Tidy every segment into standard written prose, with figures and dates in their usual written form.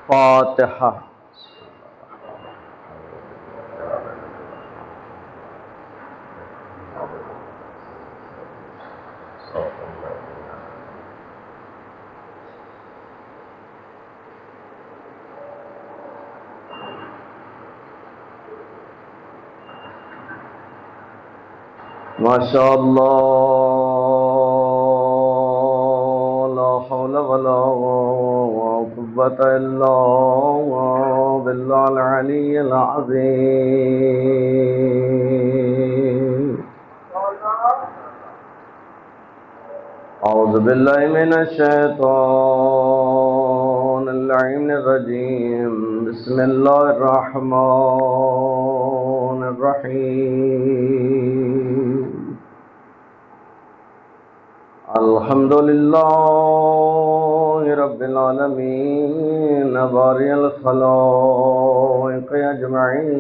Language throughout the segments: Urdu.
فاتحہ. ماشاء اللہ لا حول ولا قوة الا باللہ العلی العظیم. اعوذ باللہ من الشیطان اللعین الرجیم. بسم اللہ الرحمن الرحیم. الحمد للہ رب العالمین باری الخلائق اجمعین.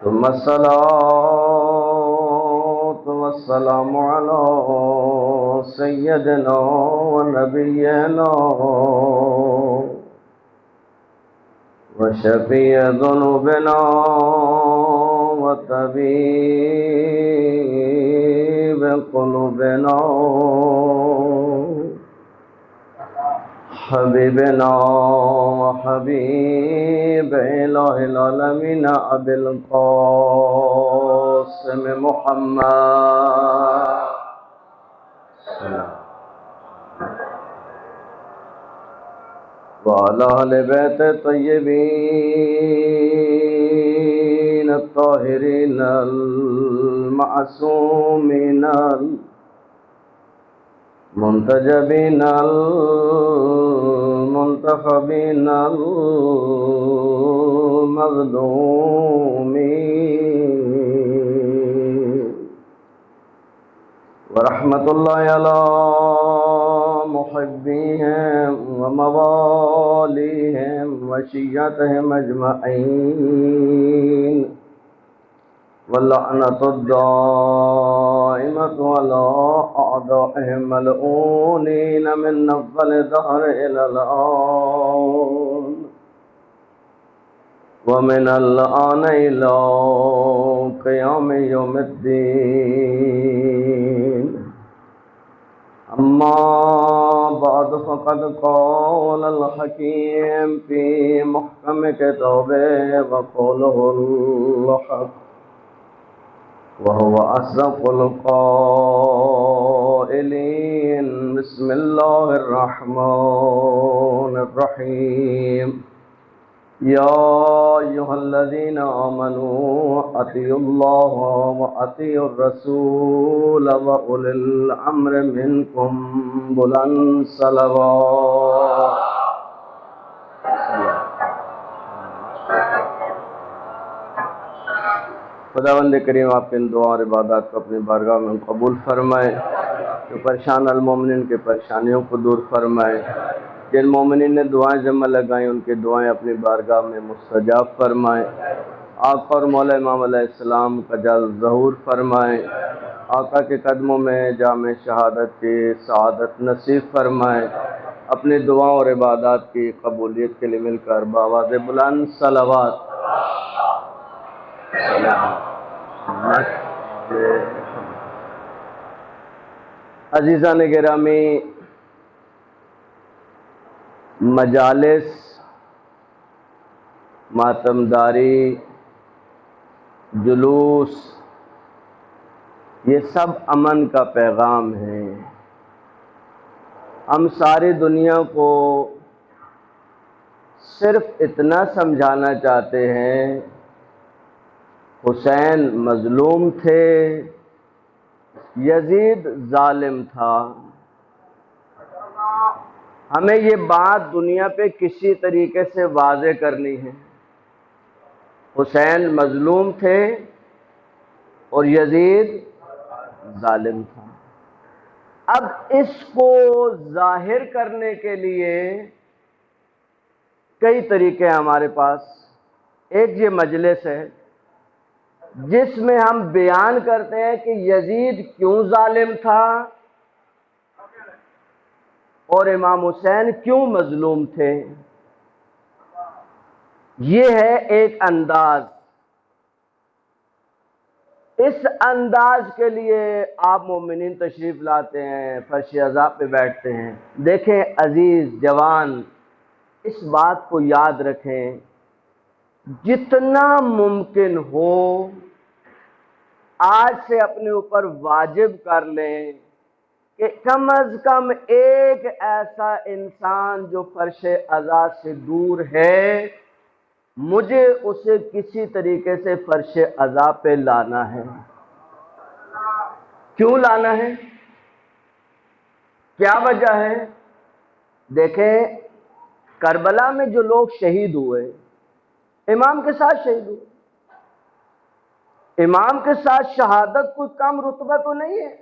ثم الصلاة والسلام على سيدنا ونبينا وشفيع ذنوبنا وطبيب قلوبنا حبيبنا وحبيب إله العالمين أبي القاسم محمد وعلى آل بيت الطيبين الطاهرين المعصومين المنتجبين المنتخبين المظلومين. ورحمة الله على محبيهم ومواليهم وشيعتهم أجمعين. واللعنة الدائمة على أعدائهم ملعونين من أول الدهر إلى الآن ومن الآن إلى قيام يوم الدين. أما بعد فقد قال الحكيم في محكم كتابه وقوله الحق وهو أصدق القائلين. بسم الله الرحمن الرحيم. يا أيها الذين آمنوا أطيعوا الله وأطيعوا الرسول وأولي الأمر منكم بلند صلوات. خداوند کریم آپ کے ان دعا اور عبادات کو اپنی بارگاہ میں قبول فرمائے. جو پریشان المومنین کے پریشانیوں کو دور فرمائے. جن مومنین نے دعائیں جمع لگائیں ان کی دعائیں اپنی بارگاہ میں مستجاب فرمائے. آقا اور مولا امام علیہ السلام کا جلد ظہور فرمائے. آقا کے قدموں میں جامع شہادت کی سعادت نصیب فرمائے. اپنی دعاؤں اور عبادات کی قبولیت کے لیے مل کر بآواز بلند صلوات. عزیزان گرامی، مجالس، ماتمداری، جلوس، یہ سب امن کا پیغام ہے. ہم ساری دنیا کو صرف اتنا سمجھانا چاہتے ہیں حسین مظلوم تھے، یزید ظالم تھا۔ ہمیں یہ بات دنیا پہ کسی طریقے سے واضح کرنی ہے۔ حسین مظلوم تھے اور یزید ظالم تھا۔ اب اس کو ظاہر کرنے کے لیے کئی طریقے ہیں ہمارے پاس۔ ایک یہ مجلس ہے جس میں ہم بیان کرتے ہیں کہ یزید کیوں ظالم تھا اور امام حسین کیوں مظلوم تھے۔ یہ ہے ایک انداز۔ اس انداز کے لیے آپ مومنین تشریف لاتے ہیں، فرش عذاب پہ بیٹھتے ہیں۔ دیکھیں عزیز جوان، اس بات کو یاد رکھیں، جتنا ممکن ہو آج سے اپنے اوپر واجب کر لیں کہ کم از کم ایک ایسا انسان جو فرش عذاب سے دور ہے، مجھے اسے کسی طریقے سے فرش عذاب پہ لانا ہے۔ کیوں لانا ہے؟ کیا وجہ ہے؟ دیکھیں کربلا میں جو لوگ شہید ہوئے، امام کے ساتھ شہید ہوئے۔ امام کے ساتھ شہادت کوئی کم رتبہ تو نہیں ہے۔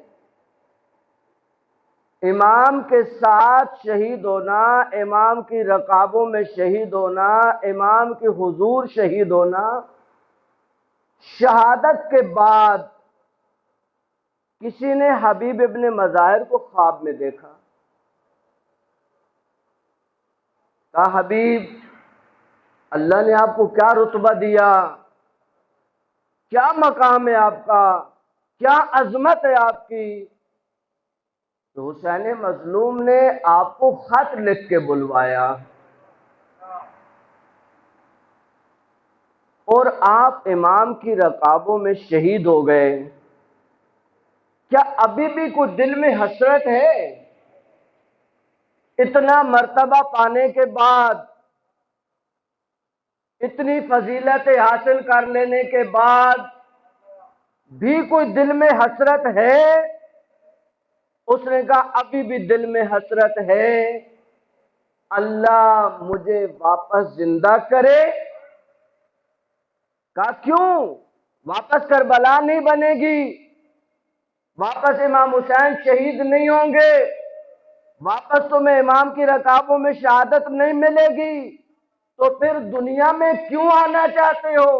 امام کے ساتھ شہید ہونا، امام کی رکابوں میں شہید ہونا، امام کے حضور شہید ہونا، شہادت کے بعد کسی نے حبیب ابن مظاہر کو خواب میں دیکھا، کہا حبیب اللہ نے آپ کو کیا رتبہ دیا، کیا مقام ہے آپ کا، کیا عظمت ہے آپ کی؟ تو حسین مظلوم نے آپ کو خط لکھ کے بلوایا اور آپ امام کی رکابوں میں شہید ہو گئے۔ کیا ابھی بھی کوئی دل میں حسرت ہے؟ اتنا مرتبہ پانے کے بعد، اتنی فضیلتیں حاصل کر لینے کے بعد بھی کوئی دل میں حسرت ہے؟ اس نے کہا ابھی بھی دل میں حسرت ہے، اللہ مجھے واپس زندہ کرے۔ کہا کیوں؟ واپس کربلا نہیں بنے گی، واپس امام حسین شہید نہیں ہوں گے، واپس تمہیں امام کی رکابوں میں شہادت نہیں ملے گی، تو پھر دنیا میں کیوں آنا چاہتے ہو؟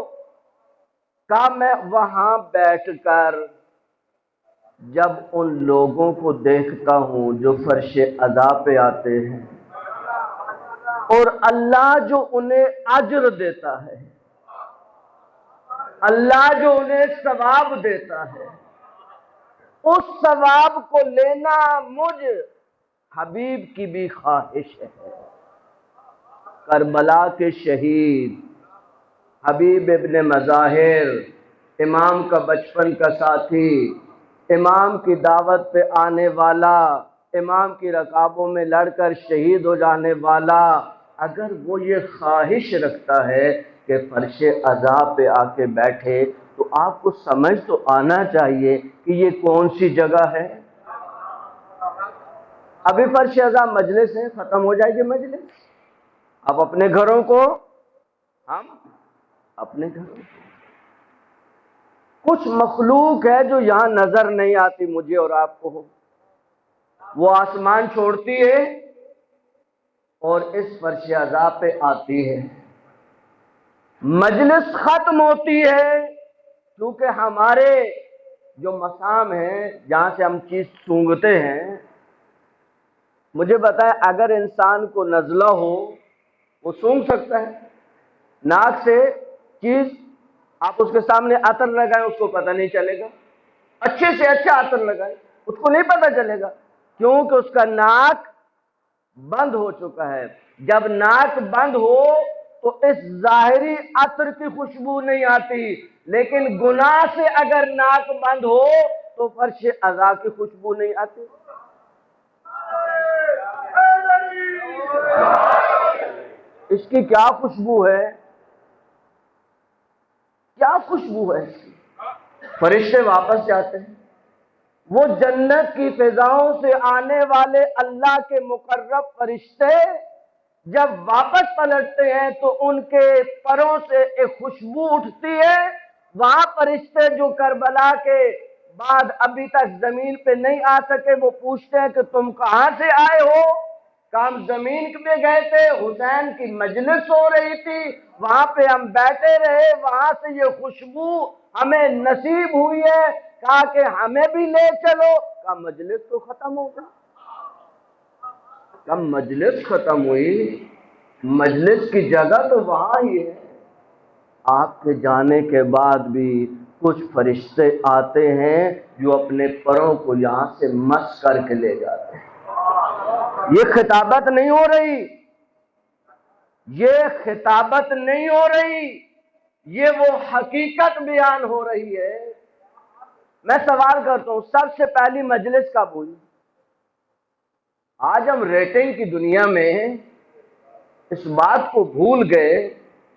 کہا میں وہاں بیٹھ کر جب ان لوگوں کو دیکھتا ہوں جو فرش عذاب پہ آتے ہیں اور اللہ جو انہیں اجر دیتا ہے، اللہ جو انہیں ثواب دیتا ہے، اس ثواب کو لینا مجھ حبیب کی بھی خواہش ہے۔ کربلا کے شہید حبیب ابن مظاہر، امام کا بچپن کا ساتھی، امام کی دعوت پہ آنے والا، امام کی رکابوں میں لڑ کر شہید ہو جانے والا، اگر وہ یہ خواہش رکھتا ہے کہ فرش عذاب پہ آ کے بیٹھے تو آپ کو سمجھ تو آنا چاہیے کہ یہ کون سی جگہ ہے۔ ابھی فرش عذاب مجلس ہے، ختم ہو جائے گی مجلس، اب اپنے گھروں کو، ہم اپنے گھروں کو، کچھ مخلوق ہے جو یہاں نظر نہیں آتی مجھے اور آپ کو، وہ آسمان چھوڑتی ہے اور اس فرش عذاب پہ آتی ہے، مجلس ختم ہوتی ہے، کیونکہ ہمارے جو مسام ہیں جہاں سے ہم چیز سونگھتے ہیں، مجھے بتائیں اگر انسان کو نزلہ ہو وہ سونگھ سکتا ہے؟ ناک سے چیز آپ اس کے سامنے عطر لگائیں اس کو پتہ نہیں چلے گا، اچھے سے اچھا عطر لگائیں اس کو نہیں پتہ چلے گا، کیونکہ اس کا ناک بند ہو چکا ہے۔ جب ناک بند ہو تو اس ظاہری عطر کی خوشبو نہیں آتی، لیکن گناہ سے اگر ناک بند ہو تو فرش عذاب کی خوشبو نہیں آتی۔ اس کی کیا خوشبو ہے؟ کیا خوشبو ہے اس کی؟ فرشتے واپس جاتے ہیں، وہ جنت کی فضاؤں سے آنے والے اللہ کے مقرب فرشتے جب واپس پلٹتے ہیں تو ان کے پروں سے ایک خوشبو اٹھتی ہے. وہاں فرشتے جو کربلا کے بعد ابھی تک زمین پہ نہیں آ سکے وہ پوچھتے ہیں کہ تم کہاں سے آئے ہو؟ کہ ہم زمین پہ گئے تھے، حسین کی مجلس ہو رہی تھی، وہاں پہ ہم بیٹھے رہے، وہاں سے یہ خوشبو ہمیں نصیب ہوئی ہے. کہا کہ ہمیں بھی لے چلو. کہا مجلس تو ختم ہو گئی. کہا مجلس ختم ہوئی، مجلس کی جگہ تو وہاں ہی ہے. آپ کے جانے کے بعد بھی کچھ فرشتے آتے ہیں جو اپنے پروں کو یہاں سے مس کر کے لے جاتے ہیں. یہ خطابت نہیں ہو رہی، یہ خطابت نہیں ہو رہی، یہ وہ حقیقت بیان ہو رہی ہے. میں سوال کرتا ہوں، سب سے پہلی مجلس کب ہوئی؟ آج ہم ریٹنگ کی دنیا میں اس بات کو بھول گئے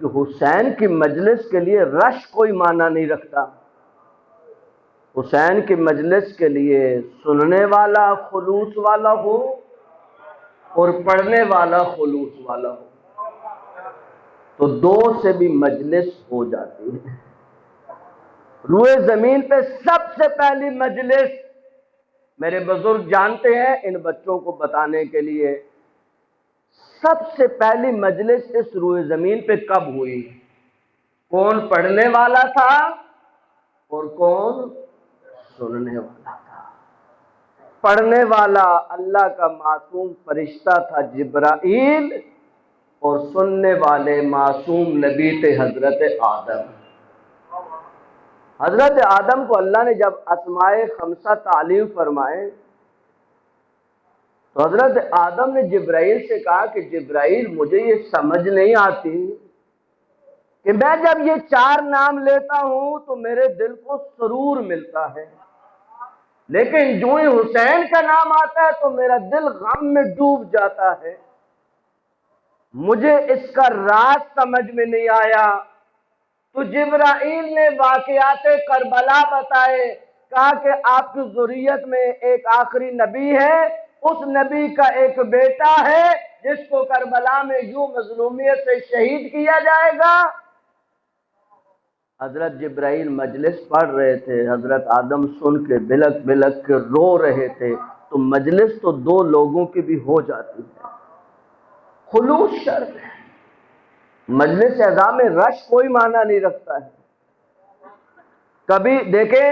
کہ حسین کی مجلس کے لیے رش کوئی معنی نہیں رکھتا. حسین کی مجلس کے لیے سننے والا خلوص والا ہو اور پڑھنے والا خلوص والا ہو تو دو سے بھی مجلس ہو جاتی ہے. روئے زمین پہ سب سے پہلی مجلس میرے بزرگ جانتے ہیں، ان بچوں کو بتانے کے لیے، سب سے پہلی مجلس اس روئے زمین پہ کب ہوئی؟ کون پڑھنے والا تھا اور کون سننے والا تھا؟ پڑھنے والا اللہ کا معصوم فرشتہ تھا جبرائیل، اور سننے والے معصوم نبی تھے حضرت آدم. حضرت آدم کو اللہ نے جب اسماء خمسہ تعلیم فرمائے تو حضرت آدم نے جبرائیل سے کہا کہ جبرائیل مجھے یہ سمجھ نہیں آتی کہ میں جب یہ 4 نام لیتا ہوں تو میرے دل کو سرور ملتا ہے، لیکن جو ہی حسین کا نام آتا ہے تو میرا دل غم میں ڈوب جاتا ہے. مجھے اس کا راز سمجھ میں نہیں آیا. تو جبرائیل نے واقعات کربلا بتائے، کہا کہ آپ کی ذریت میں ایک آخری نبی ہے، اس نبی کا ایک بیٹا ہے جس کو کربلا میں یوں مظلومیت سے شہید کیا جائے گا. حضرت جبرائیل مجلس پڑھ رہے تھے، حضرت آدم سن کے بلک بلک کے رو رہے تھے. تو مجلس تو 2 لوگوں کی بھی ہو جاتی ہے، خلوص شرط ہے. مجلس اعضاء میں رش کوئی معنی نہیں رکھتا ہے. کبھی دیکھیں،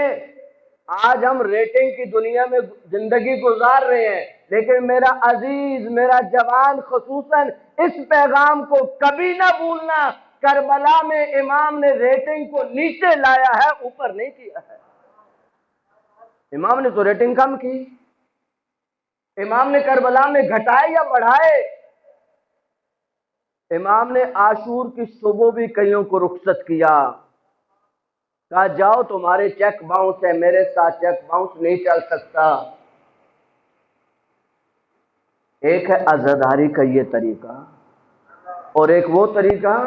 آج ہم ریٹنگ کی دنیا میں زندگی گزار رہے ہیں، لیکن میرا عزیز، میرا جوان خصوصاً اس پیغام کو کبھی نہ بھولنا، کربلا میں امام نے ریٹنگ کو نیچے لایا ہے، اوپر نہیں کیا ہے. امام نے تو ریٹنگ کم کی. امام نے کربلا میں گھٹائے یا بڑھائے؟ امام نے عاشور کی صبح بھی کئیوں کو رخصت کیا، کہا جاؤ تمہارے چیک باؤنس ہے، میرے ساتھ چیک باؤنس نہیں چل سکتا. ایک ہے عزاداری کا یہ طریقہ، اور ایک وہ طریقہ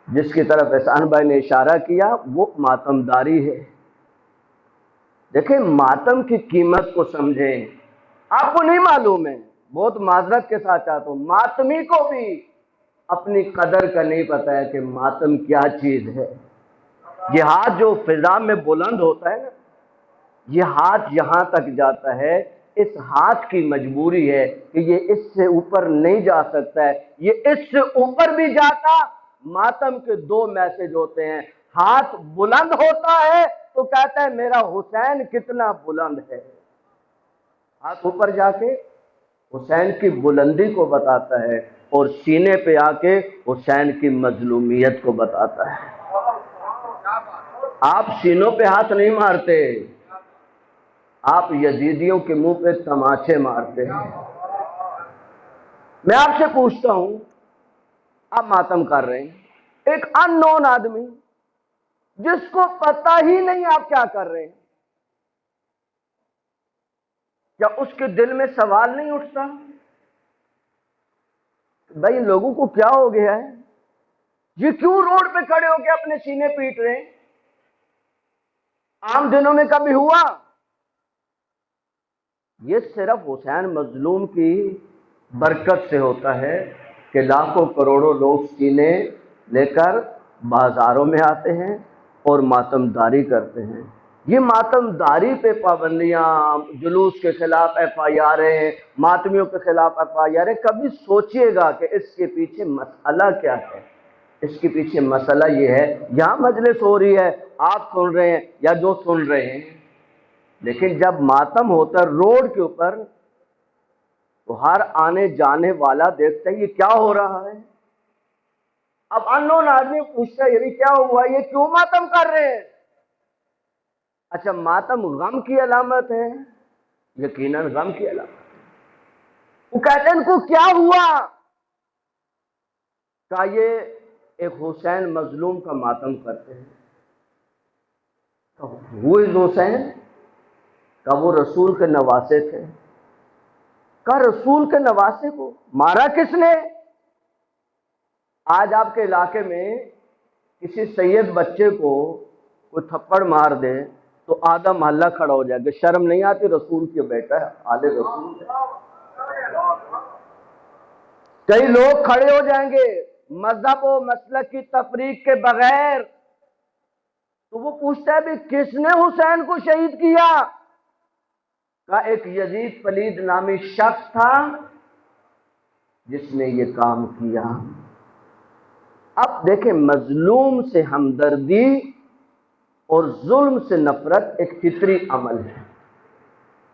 جس کی طرف احسان بھائی نے اشارہ کیا، وہ ماتم داری ہے. دیکھیں، ماتم کی قیمت کو سمجھیں. آپ کو نہیں معلوم ہے، بہت معذرت کے ساتھ چاہتا ہوں، ماتمی کو بھی اپنی قدر کا نہیں پتا ہے کہ ماتم کیا چیز ہے. یہ ہاتھ جو فضا میں بلند ہوتا ہے نا، یہ ہاتھ یہاں تک جاتا ہے. اس ہاتھ کی مجبوری ہے کہ یہ اس سے اوپر نہیں جا سکتا ہے. یہ اس سے اوپر بھی جاتا. ماتم کے 2 میسج ہوتے ہیں. ہاتھ بلند ہوتا ہے تو کہتا ہے میرا حسین کتنا بلند ہے. ہاتھ اوپر جا کے حسین کی بلندی کو بتاتا ہے، اور سینے پہ آ کے حسین کی مظلومیت کو بتاتا ہے. آپ سینوں پہ ہاتھ نہیں مارتے، آپ یزیدیوں کے منہ پہ تماچے مارتے ہیں. میں آپ سے پوچھتا ہوں، آپ ماتم کر رہے ہیں، ایک ان نون آدمی جس کو پتہ ہی نہیں آپ کیا کر رہے ہیں، کیا اس کے دل میں سوال نہیں اٹھتا بھائی ان لوگوں کو کیا ہو گیا ہے؟ یہ کیوں روڈ پہ کھڑے ہو کے اپنے سینے پیٹ رہے ہیں؟ عام دنوں میں کبھی ہوا یہ صرف حسین مظلوم کی برکت سے ہوتا ہے کہ لاکھوں کروڑوں لوگ سینے لے کر بازاروں میں آتے ہیں اور ماتم داری کرتے ہیں۔ یہ ماتم داری پہ پابندیاں، جلوس کے خلاف ایف آئی آریں، ماتمیوں کے خلاف ایف آئی آریں، کبھی سوچئے گا کہ اس کے پیچھے مسئلہ کیا ہے؟ اس کے پیچھے مسئلہ یہ ہے، یہاں مجلس ہو رہی ہے، آپ سن رہے ہیں یا جو سن رہے ہیں، لیکن جب ماتم ہوتا ہے روڈ کے اوپر تو ہر آنے جانے والا دیکھتا ہے یہ کیا ہو رہا ہے۔ اب انون آدمی پوچھتا ہے یہ کیا ہوا، یہ کیوں ماتم کر رہے ہیں؟ اچھا ماتم غم کی علامت ہے؟ یقیناً غم کی علامت ہے۔ وہ کہتے ہیں ان کو کیا ہوا؟ کہ یہ ایک حسین مظلوم کا ماتم کرتے ہیں۔ وہ حسین کا وہ رسول کے نواسے تھے، کا رسول کے نواسے کو مارا کس نے؟ آج آپ کے علاقے میں کسی سید بچے کو کوئی تھپڑ مار دے تو آدھا محلہ کھڑا ہو جائے کہ شرم نہیں آتی، رسول کی بیٹا ہے، آل رسول ہے۔ کئی لوگ کھڑے ہو جائیں گے مذہب و مسلک کی تفریق کے بغیر، تو وہ پوچھتا ہے بھی کس نے حسین کو شہید کیا؟ کا ایک یزید پلید نامی شخص تھا جس نے یہ کام کیا۔ اب دیکھیں مظلوم سے ہمدردی اور ظلم سے نفرت ایک فطری عمل ہے۔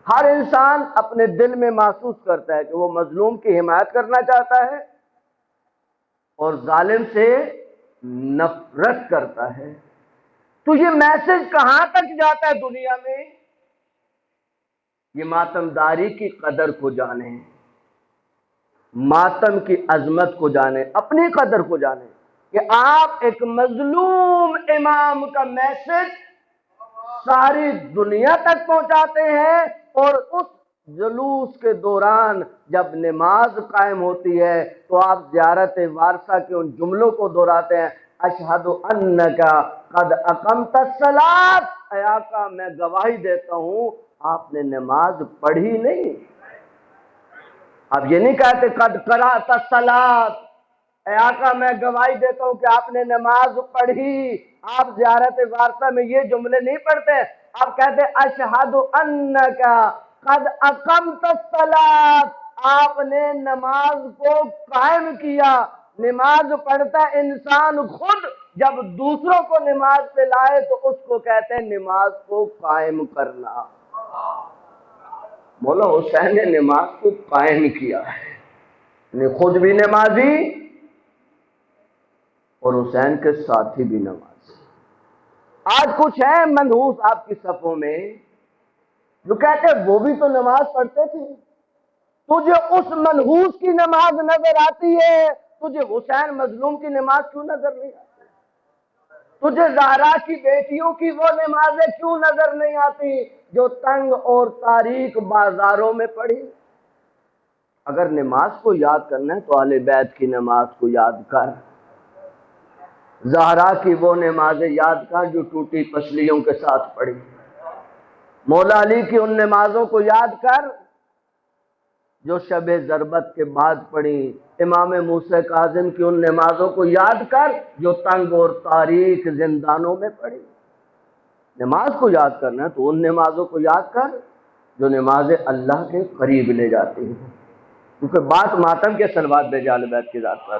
ہر انسان اپنے دل میں محسوس کرتا ہے کہ وہ مظلوم کی حمایت کرنا چاہتا ہے اور ظالم سے نفرت کرتا ہے۔ تو یہ میسج کہاں تک جاتا ہے دنیا میں؟ یہ ماتم داری کی قدر کو جانیں، ماتم کی عظمت کو جانیں، اپنی قدر کو جانیں کہ آپ ایک مظلوم امام کا میسج ساری دنیا تک پہنچاتے ہیں، اور اس جلوس کے دوران جب نماز قائم ہوتی ہے تو آپ زیارت وارثہ کے ان جملوں کو دہراتے ہیں، اشہد انک قد اقمت الصلاۃ، اے آقا میں گواہی دیتا ہوں آپ نے نماز پڑھی نہیں۔ آپ یہ نہیں کہتے قد قرأت الصلاۃ، اے آقا میں گواہی دیتا ہوں کہ آپ نے نماز پڑھی۔ آپ زیارت وارثہ میں یہ جملے نہیں پڑھتے، آپ کہتے اشہد انک قد اقمت الصلاۃ، آپ نے نماز کو قائم کیا۔ نماز پڑھتا انسان خود، جب دوسروں کو نماز پہ لائے تو اس کو کہتے ہیں نماز کو قائم کرنا۔ مولا حسین نے نماز کو قائم کیا ہے، خود بھی نمازی اور حسین کے ساتھی بھی نمازی۔ آج کچھ ہیں منحوس آپ کی صفوں میں جو کہتے ہیں وہ بھی تو نماز پڑھتے تھے، تجھے اس منحوس کی نماز نظر آتی ہے، تجھے حسین مظلوم کی نماز کیوں نظر نہیں آتی؟ تجھے زہرا کی بیٹیوں کی وہ نمازیں کیوں نظر نہیں آتی جو تنگ اور تاریک بازاروں میں پڑھی؟ اگر نماز کو یاد کرنا ہے تو اہل بیت کی نماز کو یاد کر، زہرا کی وہ نمازیں یاد کر جو ٹوٹی پسلیوں کے ساتھ پڑھی، مولا علی کی ان نمازوں کو یاد کر جو شب ضربت کے بعد پڑھی، امام موسیٰ کاظم کی ان نمازوں کو یاد کر جو تنگ اور تاریک زندانوں میں پڑھی۔ نماز کو یاد کرنا ہے تو ان نمازوں کو یاد کر جو نمازیں اللہ کے قریب لے جاتی ہیں، کیونکہ بات ماتم کے صلوات بھیج اہل بیت کی ذات پر۔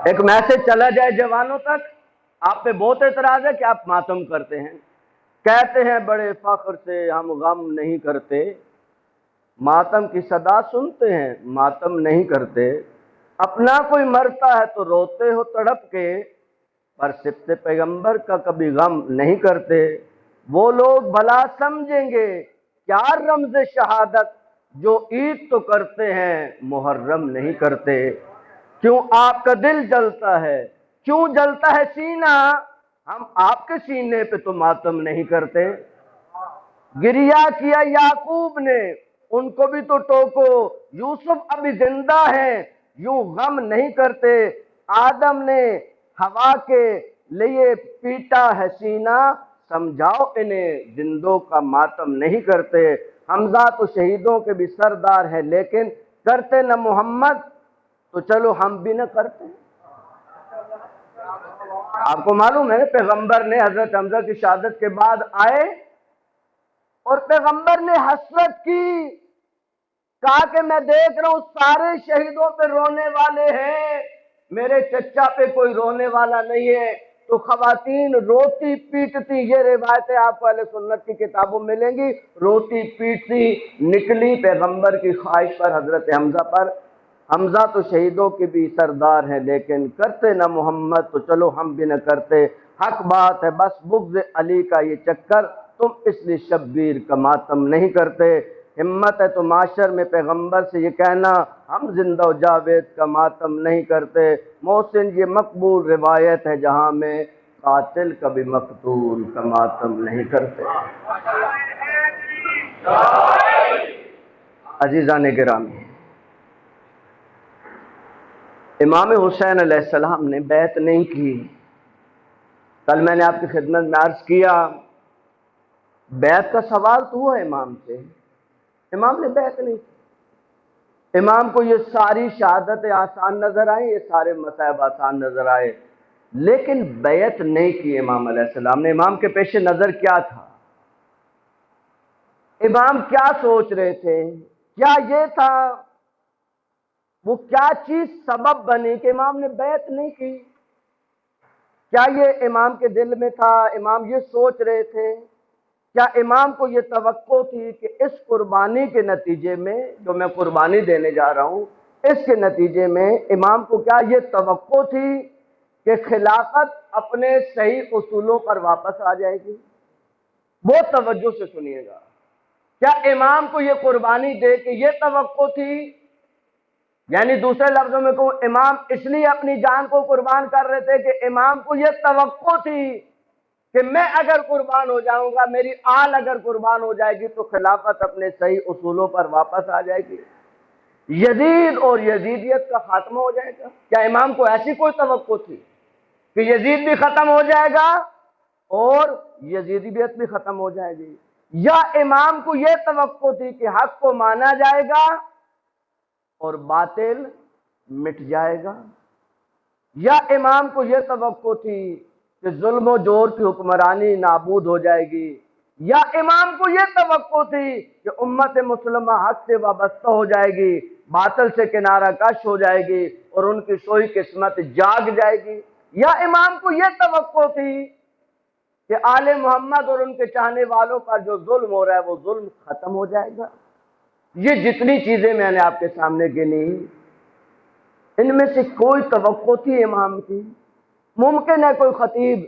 ایک میسج چلا جائے جوانوں تک، آپ پہ بہت اعتراض ہے کہ آپ ماتم کرتے ہیں، کہتے ہیں بڑے فخر سے ہم غم نہیں کرتے، ماتم کی صدا سنتے ہیں ماتم نہیں کرتے، اپنا کوئی مرتا ہے تو روتے ہو تڑپ کے، پر سبط پیغمبر کا کبھی غم نہیں کرتے، وہ لوگ بھلا سمجھیں گے کیا رمز شہادت جو عید تو کرتے ہیں محرم نہیں کرتے۔ کیوں آپ کا دل جلتا ہے، کیوں جلتا ہے سینہ، ہم آپ کے سینے پہ تو ماتم نہیں کرتے۔ گریہ کیا یعقوب نے، ان کو بھی تو ٹوکو، یوسف ابھی زندہ ہیں یوں غم نہیں کرتے۔ آدم نے ہوا کے لیے پیٹا ہے سینہ، سمجھاؤ انہیں زندوں کا ماتم نہیں کرتے۔ حمزہ تو شہیدوں کے بھی سردار ہیں لیکن کرتے نہ محمد تو چلو ہم بھی نہ کرتے۔ آپ کو معلوم ہے پیغمبر نے حضرت حمزہ کی شہادت کے بعد آئے اور پیغمبر نے حسرت کی، کہا کہ میں دیکھ رہا ہوں سارے شہیدوں پہ رونے والے ہیں، میرے چچا پہ کوئی رونے والا نہیں ہے۔ تو خواتین روتی پیٹتی، یہ روایتیں آپ کو اہل سنت کی کتابوں میں ملیں گی، روتی پیٹتی نکلی پیغمبر کی خواہش پر، حضرت حمزہ پر۔ حمزہ تو شہیدوں کے بھی سردار ہیں لیکن کرتے نہ محمد تو چلو ہم بھی نہ کرتے۔ حق بات ہے، بس بغض علی کا یہ چکر، تم اس لیے شبیر کا ماتم نہیں کرتے۔ ہمت ہے تو معاشر میں پیغمبر سے یہ کہنا ہم زندہ و جاوید کا ماتم نہیں کرتے۔ محسن یہ مقبول روایت ہے جہاں میں قاتل کبھی مقتول کا ماتم نہیں کرتے۔ عزیزان گرامی، امام حسین علیہ السلام نے بیعت نہیں کی۔ کل میں نے آپ کی خدمت میں عرض کیا بیعت کا سوال تو ہوا امام سے، امام نے بیعت نہیں کی۔ امام کو یہ ساری شہادتیں آسان نظر آئیں، یہ سارے مصائب آسان نظر آئے، لیکن بیعت نہیں کی امام علیہ السلام نے۔ امام کے پیش نظر کیا تھا؟ امام کیا سوچ رہے تھے؟ کیا یہ تھا، وہ کیا چیز سبب بنی کہ امام نے بیعت نہیں کی؟ کیا یہ امام کے دل میں تھا؟ امام یہ سوچ رہے تھے؟ کیا امام کو یہ توقع تھی کہ اس قربانی کے نتیجے میں، جو میں قربانی دینے جا رہا ہوں، اس کے نتیجے میں امام کو کیا یہ توقع تھی کہ خلافت اپنے صحیح اصولوں پر واپس آ جائے گی؟ بہت توجہ سے سنیے گا۔ کیا امام کو یہ قربانی دے کے یہ توقع تھی، یعنی دوسرے لفظوں میں کہوں، امام اس لیے اپنی جان کو قربان کر رہے تھے کہ امام کو یہ توقع تھی کہ میں اگر قربان ہو جاؤں گا، میری آل اگر قربان ہو جائے گی تو خلافت اپنے صحیح اصولوں پر واپس آ جائے گی، یزید اور یزیدیت کا خاتمہ ہو جائے گا؟ کیا امام کو ایسی کوئی توقع تھی کہ یزید بھی ختم ہو جائے گا اور یزیدیت بھی ختم ہو جائے گی؟ یا امام کو یہ توقع تھی کہ حق کو مانا جائے گا اور باطل مٹ جائے گا؟ یا امام کو یہ توقع تھی کہ ظلم و جور کی حکمرانی نابود ہو جائے گی؟ یا امام کو یہ توقع تھی کہ امت مسلمہ حق سے وابستہ ہو جائے گی، باطل سے کنارہ کش ہو جائے گی اور ان کی سوئی قسمت جاگ جائے گی؟ یا امام کو یہ توقع تھی کہ آل محمد اور ان کے چاہنے والوں پر جو ظلم ہو رہا ہے وہ ظلم ختم ہو جائے گا؟ یہ جتنی چیزیں میں نے آپ کے سامنے گنی، ان میں سے کوئی توقع تھی امام کی؟ ممکن ہے کوئی خطیب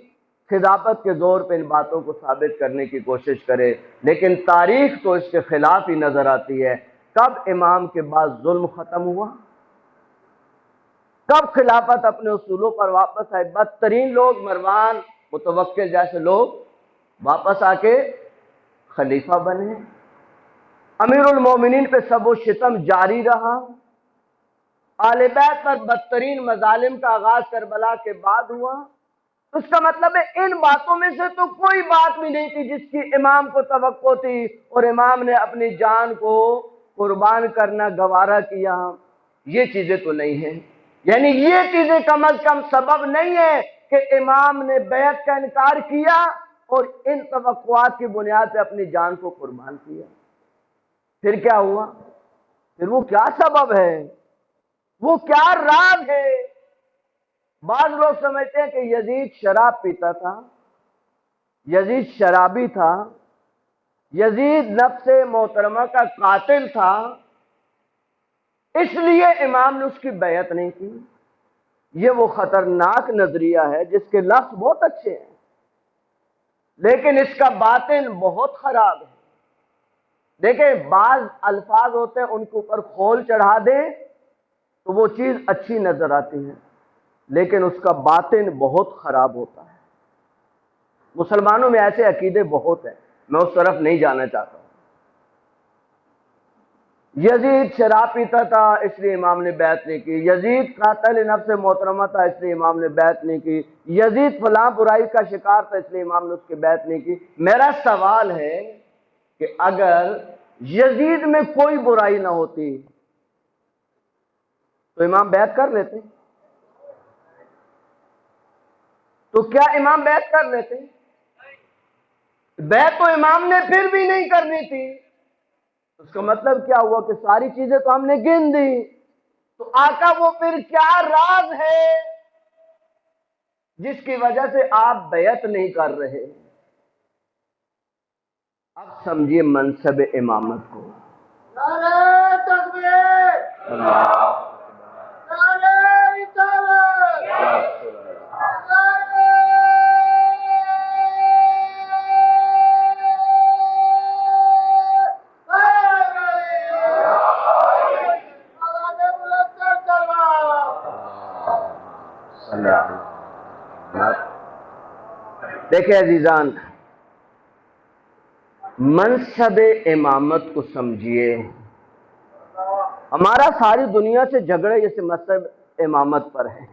خضابت کے زور پہ ان باتوں کو ثابت کرنے کی کوشش کرے، لیکن تاریخ تو اس کے خلاف ہی نظر آتی ہے۔ کب امام کے بعد ظلم ختم ہوا؟ کب خلافت اپنے اصولوں پر واپس آئے؟ بدترین لوگ، مروان، متوکل جیسے لوگ واپس آ کے خلیفہ بنے۔ امیر المومنین پہ سب و شتم جاری رہا۔ آل بیت پر بدترین مظالم کا آغاز کربلا کے بعد ہوا۔ اس کا مطلب ہے ان باتوں میں سے تو کوئی بات بھی نہیں تھی جس کی امام کو توقع تھی اور امام نے اپنی جان کو قربان کرنا گوارا کیا۔ یہ چیزیں تو نہیں ہیں، یعنی یہ چیزیں کم از کم سبب نہیں ہے کہ امام نے بیعت کا انکار کیا اور ان توقعات کی بنیاد پہ اپنی جان کو قربان کیا۔ پھر کیا ہوا؟ پھر وہ کیا سبب ہے؟ وہ کیا راز ہے؟ بعض لوگ سمجھتے ہیں کہ یزید شراب پیتا تھا، یزید شرابی تھا، یزید نفس محترمہ کا قاتل تھا، اس لیے امام نے اس کی بیعت نہیں کی۔ یہ وہ خطرناک نظریہ ہے جس کے لفظ بہت اچھے ہیں لیکن اس کا باطن بہت خراب ہے۔ دیکھیں، بعض الفاظ ہوتے ہیں ان کے اوپر کھول چڑھا دیں تو وہ چیز اچھی نظر آتی ہے لیکن اس کا باطن بہت خراب ہوتا ہے۔ مسلمانوں میں ایسے عقیدے بہت ہیں، میں اس طرف نہیں جانا چاہتا ہوں، یزید شراب پیتا تھا اس لیے امام نے بیعت نہیں کی، یزید قاتل نفس محترمہ تھا اس لیے امام نے بیعت نہیں کی، یزید فلاں برائی کا شکار تھا اس لیے امام نے اس کی بیعت نہیں کی۔ میرا سوال ہے کہ اگر یزید میں کوئی برائی نہ ہوتی تو امام بیعت کر لیتے؟ تو کیا امام بیعت کر لیتے؟ بیعت تو امام نے پھر بھی نہیں کرنی تھی۔ اس کا مطلب کیا ہوا کہ ساری چیزیں تو ہم نے گن دی، تو آقا وہ پھر کیا راز ہے جس کی وجہ سے آپ بیعت نہیں کر رہے؟ اب سمجھیے منصب امامت کو۔ نعرہ تکبیر! نعرہ رسالت! دیکھیں عزیزان، منصب امامت کو سمجھیے۔ ہمارا ساری دنیا سے جھگڑے اس منصب امامت پر ہے۔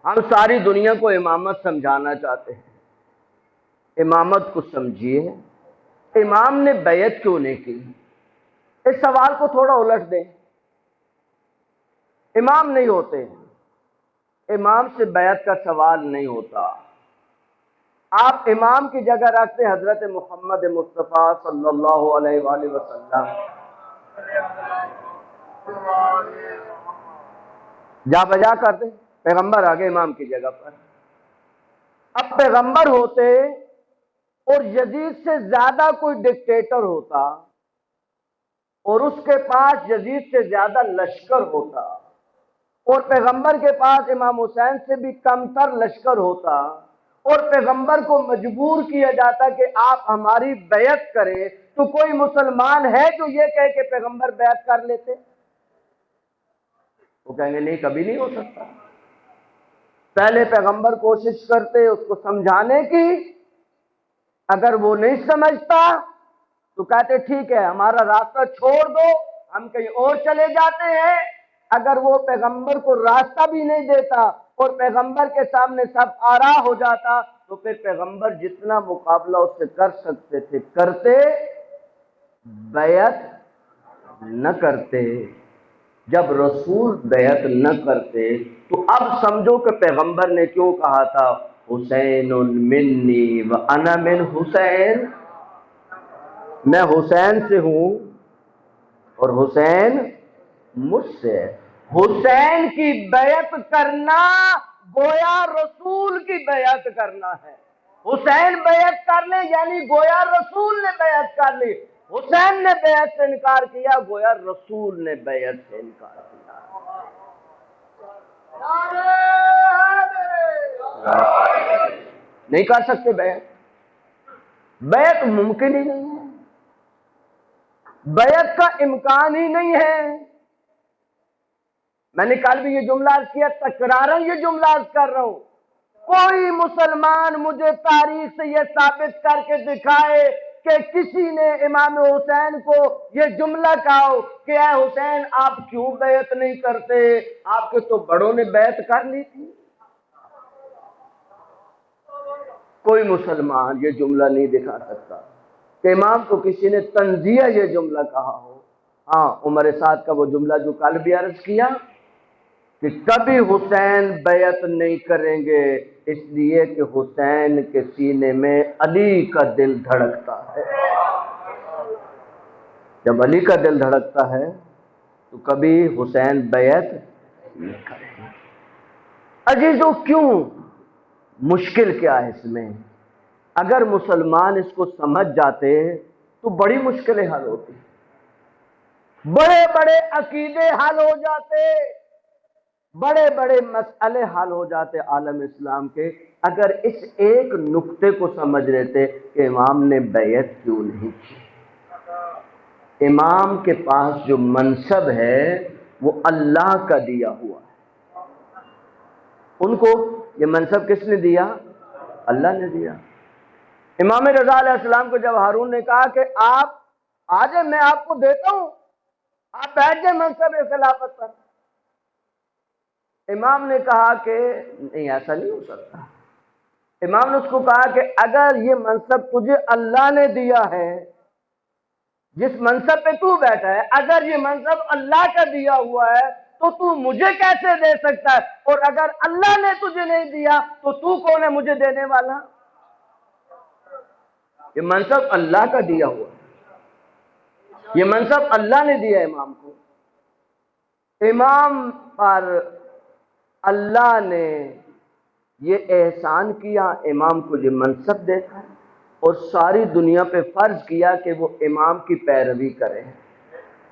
ہم ساری دنیا کو امامت سمجھانا چاہتے ہیں۔ امامت کو سمجھیے، امام نے بیعت کیوں نہیں کی؟ اس سوال کو تھوڑا الٹ دیں۔ امام نہیں ہوتے، امام سے بیعت کا سوال نہیں ہوتا۔ آپ امام کی جگہ رکھتے حضرت محمد مصطفیٰ صلی اللہ علیہ وآلہ وسلم، جا بجا کرتے پیغمبر آگے امام کی جگہ پر۔ اب پیغمبر ہوتے اور یزید سے زیادہ کوئی ڈکٹیٹر ہوتا اور اس کے پاس یزید سے زیادہ لشکر ہوتا اور پیغمبر کے پاس امام حسین سے بھی کم تر لشکر ہوتا اور پیغمبر کو مجبور کیا جاتا کہ آپ ہماری بیعت کریں، تو کوئی مسلمان ہے جو یہ کہے کہ پیغمبر بیعت کر لیتے؟ وہ کہیں گے نہیں، کبھی نہیں ہو سکتا۔ پہلے پیغمبر کوشش کرتے اس کو سمجھانے کی، اگر وہ نہیں سمجھتا تو کہتے ٹھیک ہے ہمارا راستہ چھوڑ دو، ہم کہیں اور چلے جاتے ہیں۔ اگر وہ پیغمبر کو راستہ بھی نہیں دیتا اور پیغمبر کے سامنے سب آرا ہو جاتا تو پھر پیغمبر جتنا مقابلہ اس سے کر سکتے تھے کرتے، بیعت نہ کرتے۔ جب رسول بیعت نہ کرتے تو اب سمجھو کہ پیغمبر نے کیوں کہا تھا حسین منی وانا من حسین، میں حسین سے ہوں اور حسین مجھ سے۔ حسین کی بیعت کرنا گویا رسول کی بیعت کرنا ہے۔ حسین بیعت کر لے یعنی گویا رسول نے بیعت کر لی۔ حسین نے بیعت سے انکار کیا گویا رسول نے بیعت سے انکار کیا۔ نہیں کر سکتے بیعت، بیعت ممکن ہی نہیں ہے، بیعت کا امکان ہی نہیں ہے۔ میں نے کل بھی یہ جملہ عرض کیا، تکراراً یہ جملہ عرض کر رہا ہوں، کوئی مسلمان مجھے تاریخ سے یہ ثابت کر کے دکھائے کہ کسی نے امام حسین کو یہ جملہ کہا ہو کہ اے حسین آپ کیوں بیعت نہیں کرتے، آپ کے تو بڑوں نے بیعت کر لی تھی۔ کوئی مسلمان یہ جملہ نہیں دکھا سکتا کہ امام کو کسی نے تنزیہ یہ جملہ کہا ہو۔ ہاں، عمر سعد کا وہ جملہ جو کل بھی عرض کیا کہ کبھی حسین بیعت نہیں کریں گے اس لیے کہ حسین کے سینے میں علی کا دل دھڑکتا ہے۔ جب علی کا دل دھڑکتا ہے تو کبھی حسین بیعت نہیں کریں گے۔ عزیزو کیوں؟ مشکل کیا ہے اس میں؟ اگر مسلمان اس کو سمجھ جاتے تو بڑی مشکلیں حل ہوتی، بڑے بڑے عقیدے حل ہو جاتے، بڑے بڑے مسئلے حل ہو جاتے عالم اسلام کے، اگر اس ایک نقطے کو سمجھ لیتے کہ امام نے بیعت کیوں نہیں کی۔ امام کے پاس جو منصب ہے وہ اللہ کا دیا ہوا ہے، ان کو یہ منصب کس نے دیا؟ اللہ نے دیا۔ امام رضا علیہ السلام کو جب ہارون نے کہا کہ آپ آج میں آپ کو دیتا ہوں آپ بیٹھ جائیں منصب خلافت پر۔ امام نے کہا کہ نہیں، ایسا نہیں ہو سکتا۔ امام نے اس کو کہا کہ اگر یہ منصب تجھے اللہ نے دیا ہے، جس منصب پہ تو بیٹھا ہے، اگر یہ منصب اللہ کا دیا ہوا ہے تو تو مجھے کیسے دے سکتا ہے؟ اور اگر اللہ نے تجھے نہیں دیا تو کون ہے مجھے دینے والا؟ یہ منصب اللہ کا دیا ہوا ہے، یہ منصب اللہ نے دیا امام کو۔ امام پر اللہ نے یہ احسان کیا، امام کو یہ منصب دیتا ہے، اور ساری دنیا پہ فرض کیا کہ وہ امام کی پیروی کرے۔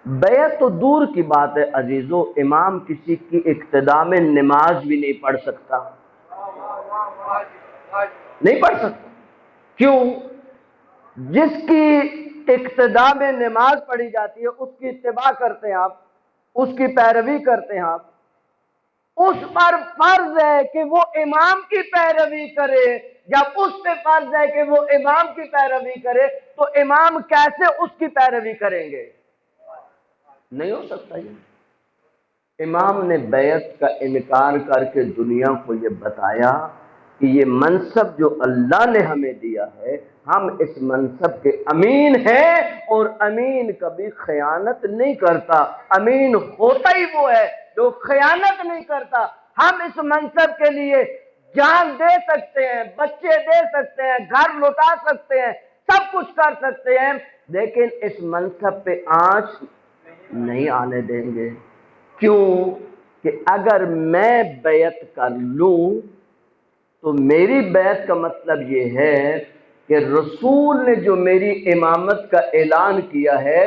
بیعت تو دور کی بات ہے عزیزو، امام کسی کی اقتداء میں نماز بھی نہیں پڑھ سکتا، نہیں پڑھ سکتا۔ کیوں؟ جس کی اقتداء میں نماز پڑھی جاتی ہے اس کی اتباع کرتے ہیں آپ، اس کی پیروی کرتے ہیں آپ، اس پر فرض ہے کہ وہ امام کی پیروی کرے۔ جب اس پہ فرض ہے کہ وہ امام کی پیروی کرے تو امام کیسے اس کی پیروی کریں گے؟ نہیں ہو سکتا یہ۔ امام نے بیعت کا انکار کر کے دنیا کو یہ بتایا کہ یہ منصب جو اللہ نے ہمیں دیا ہے، ہم اس منصب کے امین ہیں، اور امین کبھی خیانت نہیں کرتا۔ امین ہوتا ہی وہ ہے جو خیانت نہیں کرتا۔ ہم اس منصب کے لیے جان دے سکتے ہیں، بچے دے سکتے ہیں، گھر لوٹا سکتے ہیں، سب کچھ کر سکتے ہیں، لیکن اس منصب پہ آنچ نہیں آنے دیں گے۔ کیوں؟ کہ اگر میں بیعت کر لوں تو میری بیعت کا مطلب یہ ہے کہ رسول نے جو میری امامت کا اعلان کیا ہے،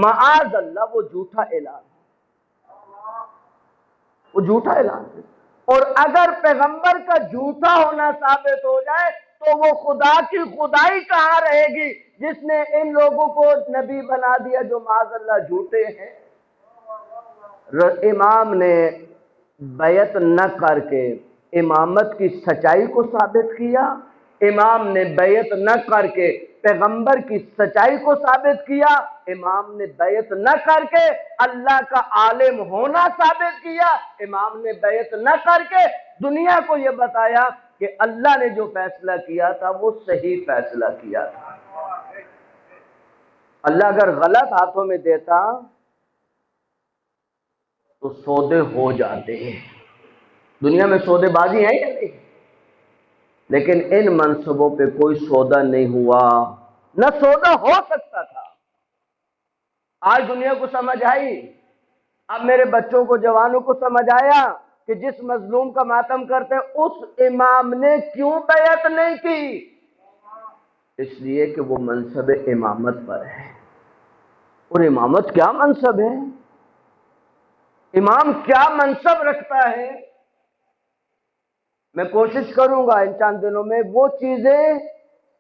معاذ اللہ وہ جھوٹا اعلان ہے، وہ جھوٹا اعلان ہے۔ اور اگر پیغمبر کا جھوٹا ہونا ثابت ہو جائے تو وہ خدا کی خدائی کہاں رہے گی جس نے ان لوگوں کو نبی بنا دیا جو معاذ اللہ جھوٹے ہیں۔ امام نے بیعت نہ کر کے امامت کی سچائی کو ثابت کیا، امام نے بیعت نہ کر کے پیغمبر کی سچائی کو ثابت کیا، امام نے بیعت نہ کر کے اللہ کا عالم ہونا ثابت کیا، امام نے بیعت نہ کر کے دنیا کو یہ بتایا کہ اللہ نے جو فیصلہ کیا تھا وہ صحیح فیصلہ کیا تھا۔ اللہ اگر غلط ہاتھوں میں دیتا تو سودے ہو جاتے ہیں۔ دنیا میں سودے بازی ہیں یا نہیں؟ لیکن ان منصبوں پہ کوئی سودا نہیں ہوا، نہ سودا ہو سکتا تھا۔ آج دنیا کو سمجھ آئی، اب میرے بچوں کو، جوانوں کو سمجھ آیا کہ جس مظلوم کا ماتم کرتے ہیں اس امام نے کیوں بیعت نہیں کی؟ اس لیے کہ وہ منصب امامت پر ہے۔ اور امامت کیا منصب ہے؟ امام کیا منصب رکھتا ہے؟ میں کوشش کروں گا ان چند دنوں میں وہ چیزیں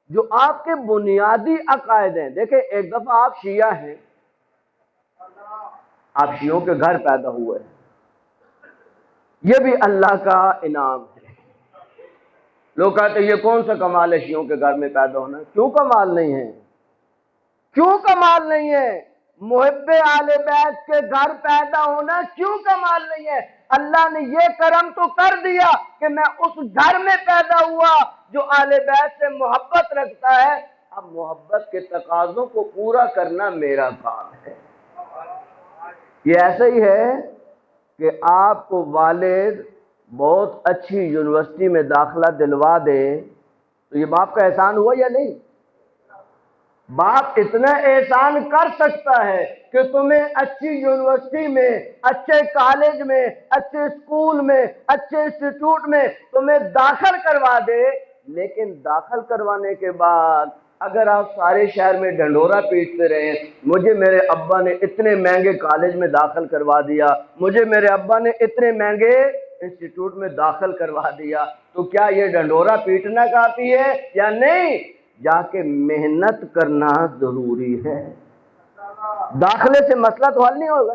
جو آپ کے بنیادی عقائد ہیں۔ دیکھیں، ایک دفعہ آپ شیعہ ہیں، آپ شیعوں کے گھر پیدا ہوئے ہیں، یہ بھی اللہ کا انعام ہے۔ لوگ کہتے ہیں یہ کون سا کمال ہے شیعوں کے گھر میں پیدا ہونا؟ کیوں کمال نہیں ہے؟ کیوں کمال نہیں ہے؟ محب آل بیت کے گھر پیدا ہونا کیوں کمال نہیں ہے؟ اللہ نے یہ کرم تو کر دیا کہ میں اس گھر میں پیدا ہوا جو آل بیت سے محبت رکھتا ہے، اب محبت کے تقاضوں کو پورا کرنا میرا کام ہے۔ یہ ایسا ہی ہے کہ آپ کو والد بہت اچھی یونیورسٹی میں داخلہ دلوا دے تو یہ باپ کا احسان ہوا یا نہیں؟ باپ اتنا احسان کر سکتا ہے کہ تمہیں اچھی یونیورسٹی میں، اچھے کالج میں، اچھے اسکول میں، اچھے انسٹیٹیوٹ میں تمہیں داخل کروا دے، لیکن داخل کروانے کے بعد اگر آپ سارے شہر میں ڈھنڈورا پیٹتے رہیں، مجھے میرے ابا نے اتنے مہنگے کالج میں داخل کروا دیا، مجھے میرے ابا نے اتنے مہنگے انسٹیٹیوٹ میں داخل کروا دیا، تو کیا یہ ڈھنڈورا پیٹنا کافی ہے یا نہیں؟ جا کے محنت کرنا ضروری ہے۔ داخلے سے مسئلہ تو حل نہیں ہوگا۔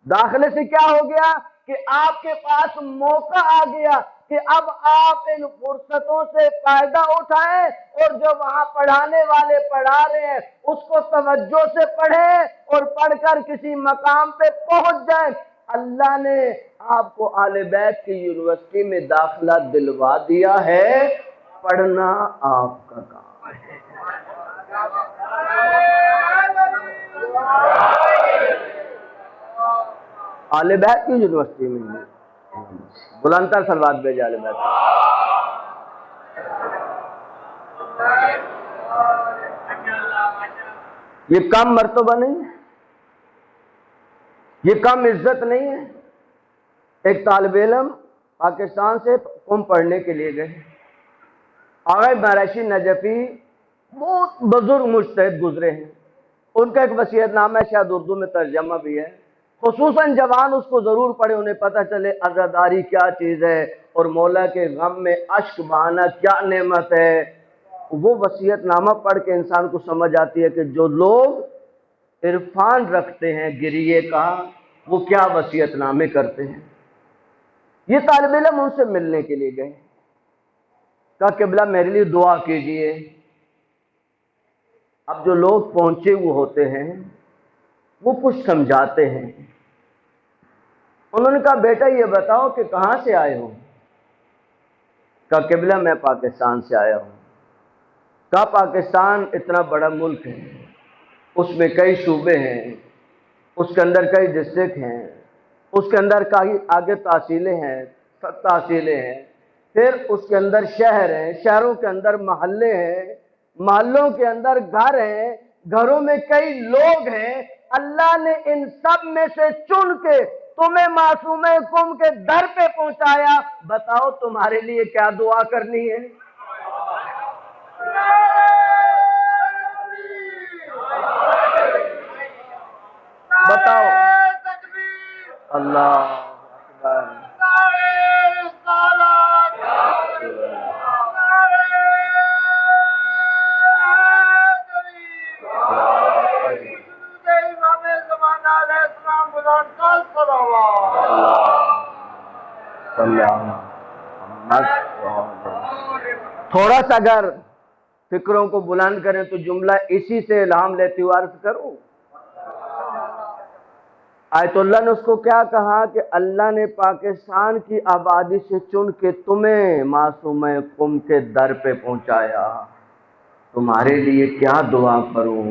داخلے سے کیا ہو گیا کہ آپ کے پاس موقع آ گیا، کہ اب آپ ان فرصتوں سے فائدہ اٹھائیں اور جو وہاں پڑھانے والے پڑھا رہے ہیں اس کو توجہ سے پڑھیں اور پڑھ کر کسی مقام پہ پہنچ جائیں۔ اللہ نے آپ کو آل بیت کی یونیورسٹی میں داخلہ دلوا دیا ہے، پڑھنا آپ کا کام ہے۔ آل بیت کی یونیورسٹی میں بلندتر سلوات بھیجے آل بیت۔ یہ کم مرتبہ نہیں ہے، یہ کم عزت نہیں ہے۔ ایک طالب علم پاکستان سے قم پڑھنے کے لیے گئے، آغا مہرشی نجفی بہت بزرگ مجتہد گزرے ہیں، ان کا ایک وصیت نامہ شاید اردو میں ترجمہ بھی ہے، خصوصاً جوان اس کو ضرور پڑھے، انہیں پتہ چلے عزاداری کیا چیز ہے اور مولا کے غم میں اشک بہانا کیا نعمت ہے۔ وہ وصیت نامہ پڑھ کے انسان کو سمجھ آتی ہے کہ جو لوگ عرفان رکھتے ہیں گریے کا وہ کیا وصیت نامے کرتے ہیں۔ یہ طالب علم ان سے ملنے کے لیے گئے، کہا قبلہ میرے لیے دعا کیجئے۔ اب جو لوگ پہنچے ہوئے ہوتے ہیں وہ کچھ سمجھاتے ہیں۔ انہوں نے کہا بیٹا یہ بتاؤ کہ کہاں سے آئے ہو؟ کہا قبلہ میں پاکستان سے آیا ہوں۔ کہا پاکستان اتنا بڑا ملک ہے، اس میں کئی صوبے ہیں، اس کے اندر کئی ڈسٹرکٹ ہیں، اس کے اندر کئی آگے تحصیلیں ہیں، تحصیلیں ہیں، پھر اس کے اندر شہر ہیں، شہروں کے اندر محلے ہیں، محلوں کے اندر گھر ہیں، گھروں میں کئی لوگ ہیں۔ اللہ نے ان سب میں سے چن کے تمہیں معصوم قم کے در پہ پہنچایا، بتاؤ تمہارے لیے کیا دعا کرنی ہے؟ بتاؤ۔ اللہ اکبر۔ تھوڑا سا اگر فکروں کو بلند کریں تو جملہ اسی سے الہام لیتی ہوئے عرض کروں، آیت اللہ نے اس کو کیا کہا کہ اللہ نے پاکستان کی آبادی سے چن کے تمہیں معصوم قم کے در پہ پہنچایا، تمہارے لیے کیا دعا کروں؟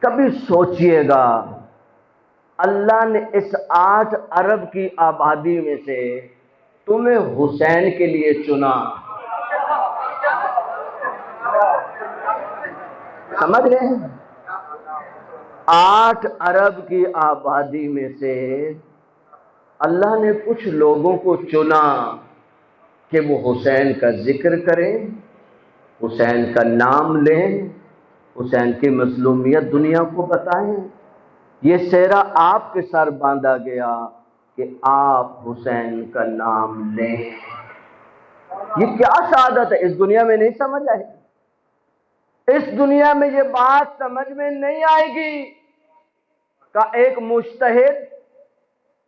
کبھی سوچئے گا اللہ نے اس 8 ارب کی آبادی میں سے تمہیں حسین کے لیے چنا، سمجھ رہے ہیں؟ 8 ارب کی آبادی میں سے اللہ نے کچھ لوگوں کو چنا کہ وہ حسین کا ذکر کریں، حسین کا نام لیں، حسین کی مظلومیت دنیا کو بتائیں۔ یہ سہرا آپ کے سر باندھا گیا کہ آپ حسین کا نام لیں۔ یہ کیا سعادت ہے، اس دنیا میں نہیں سمجھ آئے گی، اس دنیا میں یہ بات سمجھ میں نہیں آئے گی کہ ایک مجتہد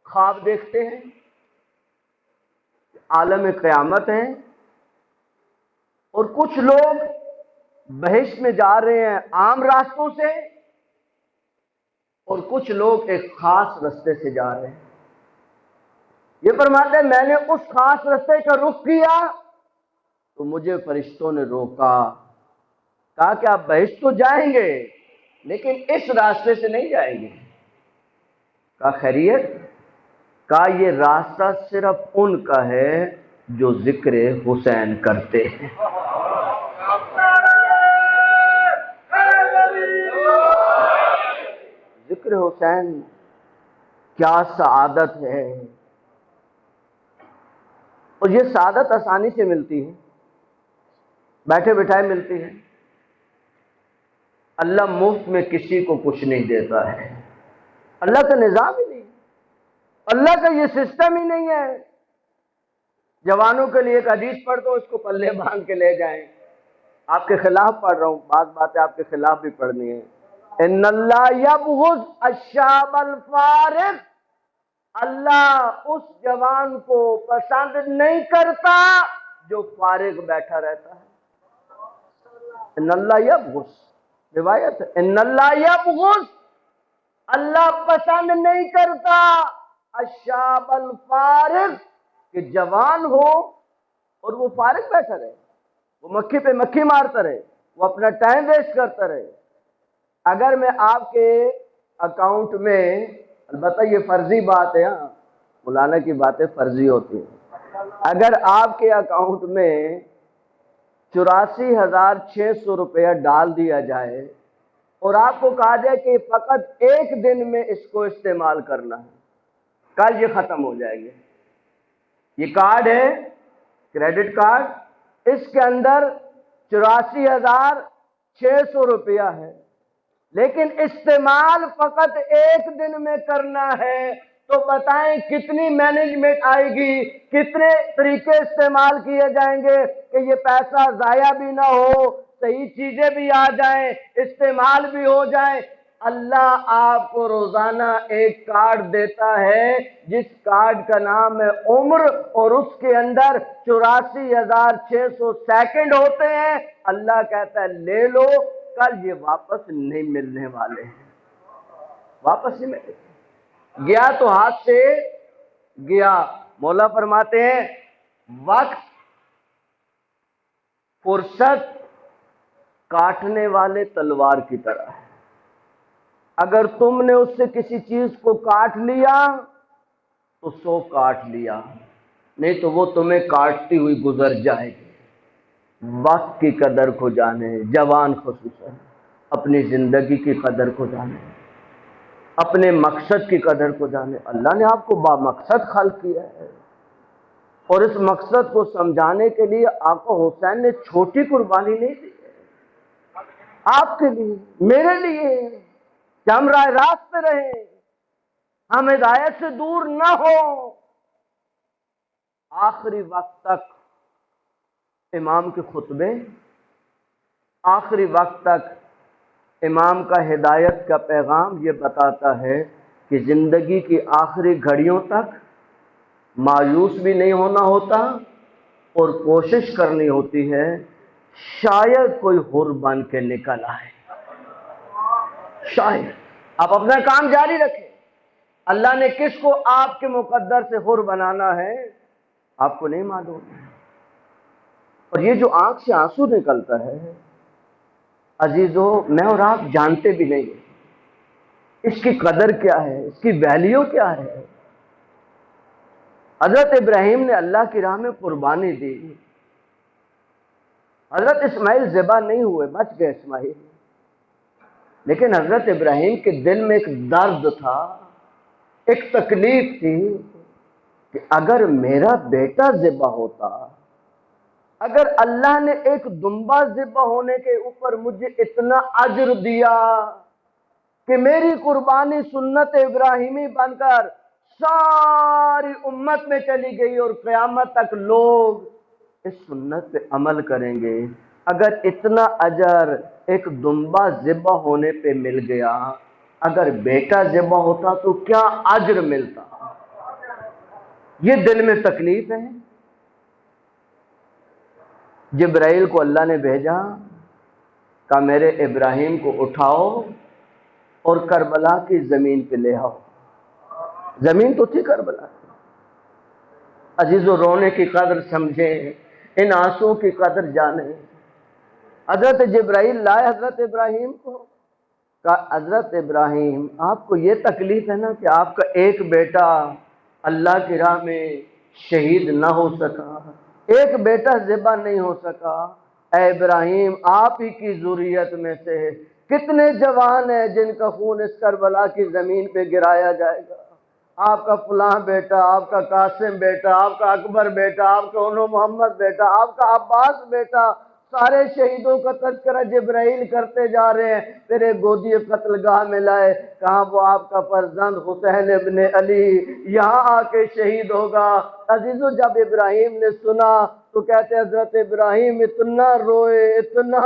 خواب دیکھتے ہیں، عالم قیامت ہیں، اور کچھ لوگ بہشت میں جا رہے ہیں عام راستوں سے، اور کچھ لوگ ایک خاص رستے سے جا رہے ہیں۔ یہ فرماتے ہیں میں نے اس خاص رستے کا رخ کیا تو مجھے فرشتوں نے روکا، کہا کہ آپ بہشت تو جائیں گے لیکن اس راستے سے نہیں جائیں گے۔ کہا خیریت؟ کہا یہ راستہ صرف ان کا ہے جو ذکر حسین کرتے ہیں۔ ذکر حسین کیا سعادت ہے، اور یہ سعادت آسانی سے ملتی ہے، بیٹھے بٹھائے ملتی ہے۔ اللہ مفت میں کسی کو کچھ نہیں دیتا ہے، اللہ کا نظام ہی نہیں، اللہ کا یہ سسٹم ہی نہیں ہے۔ جوانوں کے لیے ایک حدیث پڑھ دو، اس کو پلے باندھ کے لے جائیں۔ آپ کے خلاف پڑھ رہا ہوں، بعض باتیں آپ کے خلاف بھی پڑھنی ہے۔ ان اللہ یبغض الشاب الفارغ، اللہ اس جوان کو پسند نہیں کرتا جو فارغ بیٹھا رہتا ہے۔ ان اللہ یبغض، روایت ہے ان اللہ یبغض، اللہ پسند نہیں کرتا الشاب الفارغ، کہ جوان ہو اور وہ فارغ بیٹھا رہے، وہ مکھی پہ مکھی مارتا رہے، وہ اپنا ٹائم ویسٹ کرتا رہے۔ اگر میں آپ کے اکاؤنٹ میں، البتہ یہ فرضی بات ہے، ہاں مولانا کی باتیں فرضی ہوتی ہیں، اگر آپ کے اکاؤنٹ میں 84,600 روپیہ ڈال دیا جائے اور آپ کو کہا جائے کہ فقط ایک دن میں اس کو استعمال کرنا ہے، کل یہ ختم ہو جائے گے، یہ کارڈ ہے کریڈٹ کارڈ، اس کے اندر 84,600 روپیہ ہے، لیکن استعمال فقط ایک دن میں کرنا ہے، تو بتائیں کتنی مینجمنٹ آئے گی، کتنے طریقے استعمال کیے جائیں گے کہ یہ پیسہ ضائع بھی نہ ہو، صحیح چیزیں بھی آ جائیں، استعمال بھی ہو جائیں۔ اللہ آپ کو روزانہ ایک کارڈ دیتا ہے جس کارڈ کا نام ہے عمر، اور اس کے اندر 84,600 سیکنڈ ہوتے ہیں۔ اللہ کہتا ہے لے لو، کل یہ واپس نہیں ملنے والے ہیں، واپس نہیں ملے، گیا تو ہاتھ سے گیا۔ مولا فرماتے ہیں وقت فرصت کاٹنے والے تلوار کی طرح ہے، اگر تم نے اس سے کسی چیز کو کاٹ لیا تو 100 کاٹ لیا، نہیں تو وہ تمہیں کاٹتی ہوئی گزر جائے گی۔ وقت کی قدر کو جانے، جوان خصوصاً اپنی زندگی کی قدر کو جانے، اپنے مقصد کی قدر کو جانے۔ اللہ نے آپ کو بامقصد خلق کیا ہے، اور اس مقصد کو سمجھانے کے لیے آقا حسین نے چھوٹی قربانی نہیں دی ہے، آپ کے لیے، میرے لیے، کہ ہم راہ راست پہ رہیں، ہم ہدایت سے دور نہ ہو۔ آخری وقت تک امام کے خطبے، آخری وقت تک امام کا ہدایت کا پیغام یہ بتاتا ہے کہ زندگی کی آخری گھڑیوں تک مایوس بھی نہیں ہونا ہوتا، اور کوشش کرنی ہوتی ہے شاید کوئی حر بن کے نکل آئے، شاید۔ آپ اپنا کام جاری رکھیں، اللہ نے کس کو آپ کے مقدر سے حر بنانا ہے آپ کو نہیں معلوم۔ اور یہ جو آنکھ سے آنسو نکلتا ہے عزیزو، میں اور آپ جانتے بھی نہیں اس کی قدر کیا ہے، اس کی ویلیو کیا ہے۔ حضرت ابراہیم نے اللہ کی راہ میں قربانی دی، حضرت اسماعیل ذبح نہیں ہوئے، بچ گئے اسماعیل، لیکن حضرت ابراہیم کے دل میں ایک درد تھا، ایک تکلیف تھی کہ اگر میرا بیٹا ذبح ہوتا، اگر اللہ نے ایک دمبا ذبح ہونے کے اوپر مجھے اتنا اجر دیا کہ میری قربانی سنت ابراہیمی بن کر ساری امت میں چلی گئی اور قیامت تک لوگ اس سنت پہ عمل کریں گے، اگر اتنا اجر ایک دمبا ذبح ہونے پہ مل گیا، اگر بیٹا ذبح ہوتا تو کیا اجر ملتا۔ یہ دل میں تکلیف ہے۔ جبرائیل کو اللہ نے بھیجا، کہا میرے ابراہیم کو اٹھاؤ اور کربلا کی زمین پہ لے آؤ۔ زمین تو تھی کربلا کی۔ عزیزو، رونے کی قدر سمجھیں، ان آنسوں کی قدر جانیں۔ حضرت جبرائیل لائے حضرت ابراہیم کو، کہا حضرت ابراہیم آپ کو یہ تکلیف ہے نا کہ آپ کا ایک بیٹا اللہ کی راہ میں شہید نہ ہو سکا، ایک بیٹا ذبح نہیں ہو سکا۔ اے ابراہیم، آپ ہی کی ذریت میں سے کتنے جوان ہیں جن کا خون اس کربلا کی زمین پہ گرایا جائے گا۔ آپ کا فلاں بیٹا، آپ کا قاسم بیٹا، آپ کا اکبر بیٹا، آپ کا انو محمد بیٹا، آپ کا عباس بیٹا، سارے شہیدوں کا تذکرہ جبرائیل کرتے جا رہے ہیں، پھر ایک گودی قتل گاہ میں لائے، کہاں وہ آپ کا فرزند حسین ابن علی یہاں آ کے شہید ہوگا۔ عزیزو، جب ابراہیم نے سنا تو کہتے ہیں حضرت ابراہیم اتنا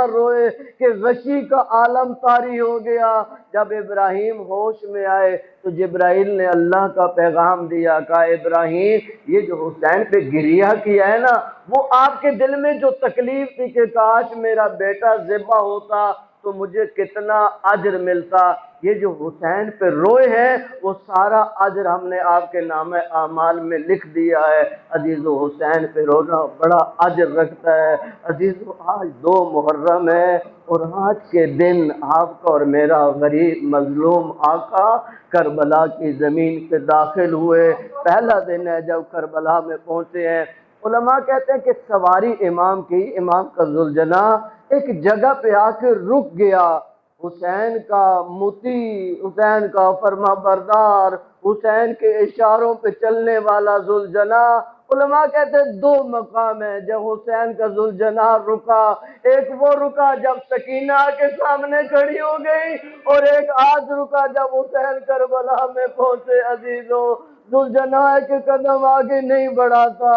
روئے کہ غشی کا عالم طاری ہو گیا۔ جب ابراہیم ہوش میں آئے تو جبرائیل نے اللہ کا پیغام دیا، کہا ابراہیم یہ جو حسین پہ گریہ کیا ہے نا، وہ آپ کے دل میں جو تکلیف تھی کہ کاش میرا بیٹا ذبح ہوتا تو مجھے کتنا اجر ملتا، یہ جو حسین پہ روئے ہیں وہ سارا اجر ہم نے آپ کے نام اعمال میں لکھ دیا ہے۔ عزیزو حسین پہ رونا بڑا اجر رکھتا ہے۔ عزیزو آج 2 محرم ہے اور آج کے دن آپ کا اور میرا غریب مظلوم آقا کربلا کی زمین پہ داخل ہوئے۔ پہلا دن ہے جب کربلا میں پہنچے ہیں۔ علماء کہتے ہیں کہ سواری امام کی، امام کا ذوالجناح ایک جگہ پہ آ کے رک گیا۔ حسین کا مطیع، حسین کا فرما بردار، حسین کے اشاروں پہ چلنے والا ذوالجناح۔ علماء کہتے ہیں 2 مقام ہیں جب حسین کا ذوالجناح رکا، ایک وہ رکا جب سکینہ کے سامنے کھڑی ہو گئی، اور ایک آج رکا جب حسین کربلا میں پہنچے۔ عزیزو ذوالجناح کے قدم آگے نہیں بڑھاتا،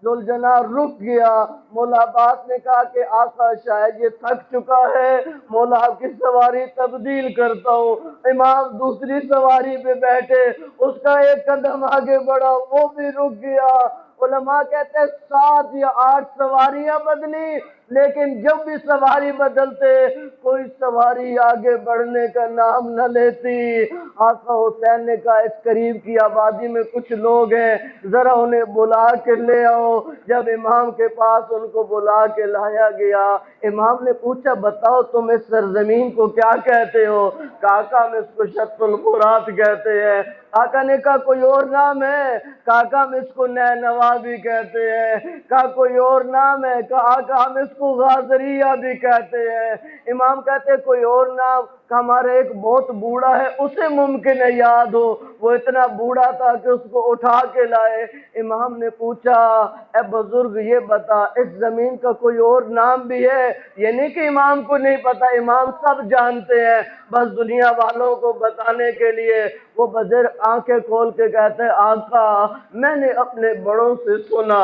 ذوالجناح رک گیا۔ مولا عباس نے کہا کہ آقا شاید یہ تھک چکا ہے، مولا آپ کی سواری تبدیل کرتا ہوں۔ امام دوسری سواری پہ بیٹھے، اس کا ایک قدم آگے بڑھا، وہ بھی رک گیا۔ علماء کہتے ہیں 7 یا 8 سواریاں بدلی، لیکن جب بھی سواری بدلتے کوئی سواری آگے بڑھنے کا نام نہ لیتی۔ آقا حسین نے کہا اس قریب کی آبادی میں کچھ لوگ ہیں، ذرا انہیں بلا کے لے آؤ۔ جب امام کے پاس ان کو بلا کے لایا گیا، امام نے پوچھا بتاؤ تم اس سرزمین کو کیا کہتے ہو؟ کہا ہم اس کو شط الفرات کہتے ہیں۔ آقا نے کہا کوئی اور نام ہے؟ کہا ہم اس کو نینوا بھی کہتے ہیں۔ کہا کوئی اور نام ہے؟ کہا ہم اس کو غازریہ بھی کہتے ہیں۔ امام کہتے کوئی اور نام؟ کہ ہمارا ایک بہت بوڑھا ہے، اسے ممکن ہے یاد ہو، وہ اتنا بوڑھا تھا کہ اس کو اٹھا کے لائے۔ امام نے پوچھا اے بزرگ یہ بتا اس زمین کا کوئی اور نام بھی ہے؟ یہ نہیں کہ امام کو نہیں پتا، امام سب جانتے ہیں، بس دنیا والوں کو بتانے کے لیے۔ وہ بزرگ آنکھیں کھول کے کہتے ہیں آقا میں نے اپنے بڑوں سے سنا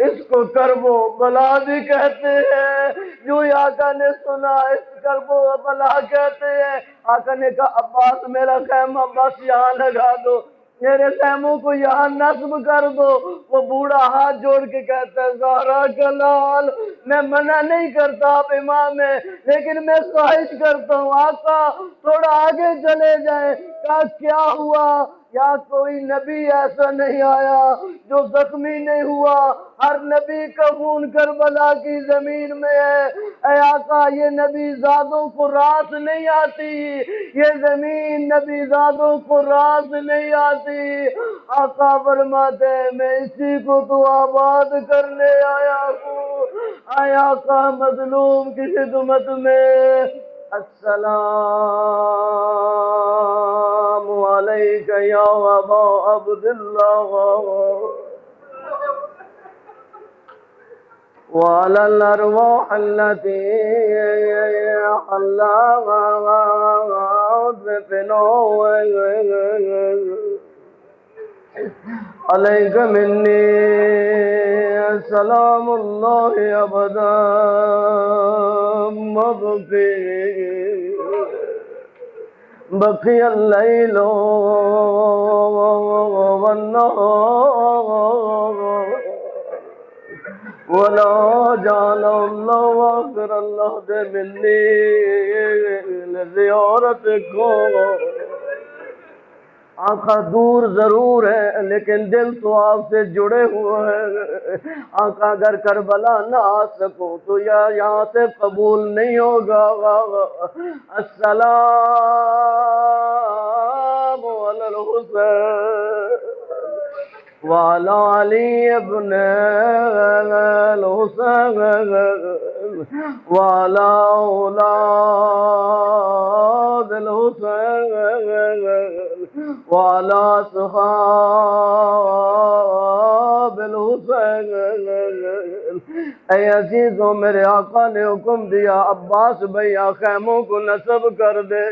اس کو کرب و بلا بھی کہتے ہیں۔ جو آقا نے سنا اس کرب و بلا کہتے ہیں۔ آقا نے کہا عباس میرا خیمہ بس یہاں لگا دو، میرے خیموں کو یہاں نصب کر دو۔ وہ بوڑھا ہاتھ جوڑ کے کہتا ہے زہرا کلال میں منع نہیں کرتا آپ امام ہیں، لیکن میں خواہش کرتا ہوں آقا تھوڑا آگے چلے جائیں۔ کہا کیا ہوا؟ یا کوئی نبی ایسا نہیں آیا جو زخمی نہیں ہوا، ہر نبی کا خون کربلا کی زمین میں ہے۔ اے آقا یہ نبی زادوں کو راس نہیں آتی، یہ زمین نبی زادوں کو راس نہیں آتی۔ آقا فرماتے ہیں میں اسی کو تو آباد کرنے آیا ہوں۔ اے آقا مظلوم کی خدمت میں السلام علیک یا ابا عبداللہ وعلى الأرواح التي حلت بفنو عليك مني سلام الله أبدا بقي الليل والنهار ولا جعل الله واغفر الله دے مني لزيارتكم۔ آقا دور ضرور ہے لیکن دل تو آپ سے جڑے ہوئے ہیں۔ آقا اگر کربلا نہ آ سکو تو یہاں سے قبول نہیں ہوگا۔ السلام علی الحسین وعلى علي ابن الحسين وعلى أولاد الحسين وعلى أصحاب الحسين اے عزیزوں میرے آقا نے حکم دیا عباس بھیا خیموں کو نصب کر دے۔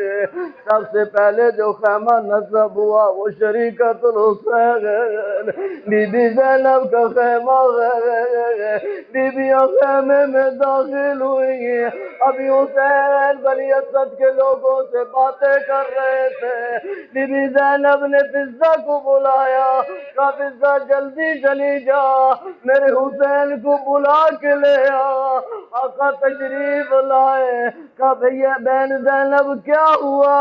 سب سے پہلے جو خیمہ نصب ہوا وہ شریکت الحسین بی بی زینب کا خیمہ ہے۔ بی بیاں خیمے میں داخل ہوئی، ابھی حسین بنی اسد کے لوگوں سے باتیں کر رہے تھے۔ بی بی زینب نے فضہ کو بلایا، کہا فضہ جلدی چلی جا، میرے حسین کو بلا کے لے آ۔ آقا تشریف لائے، کہا بھیا بہن زینب کیا ہوا؟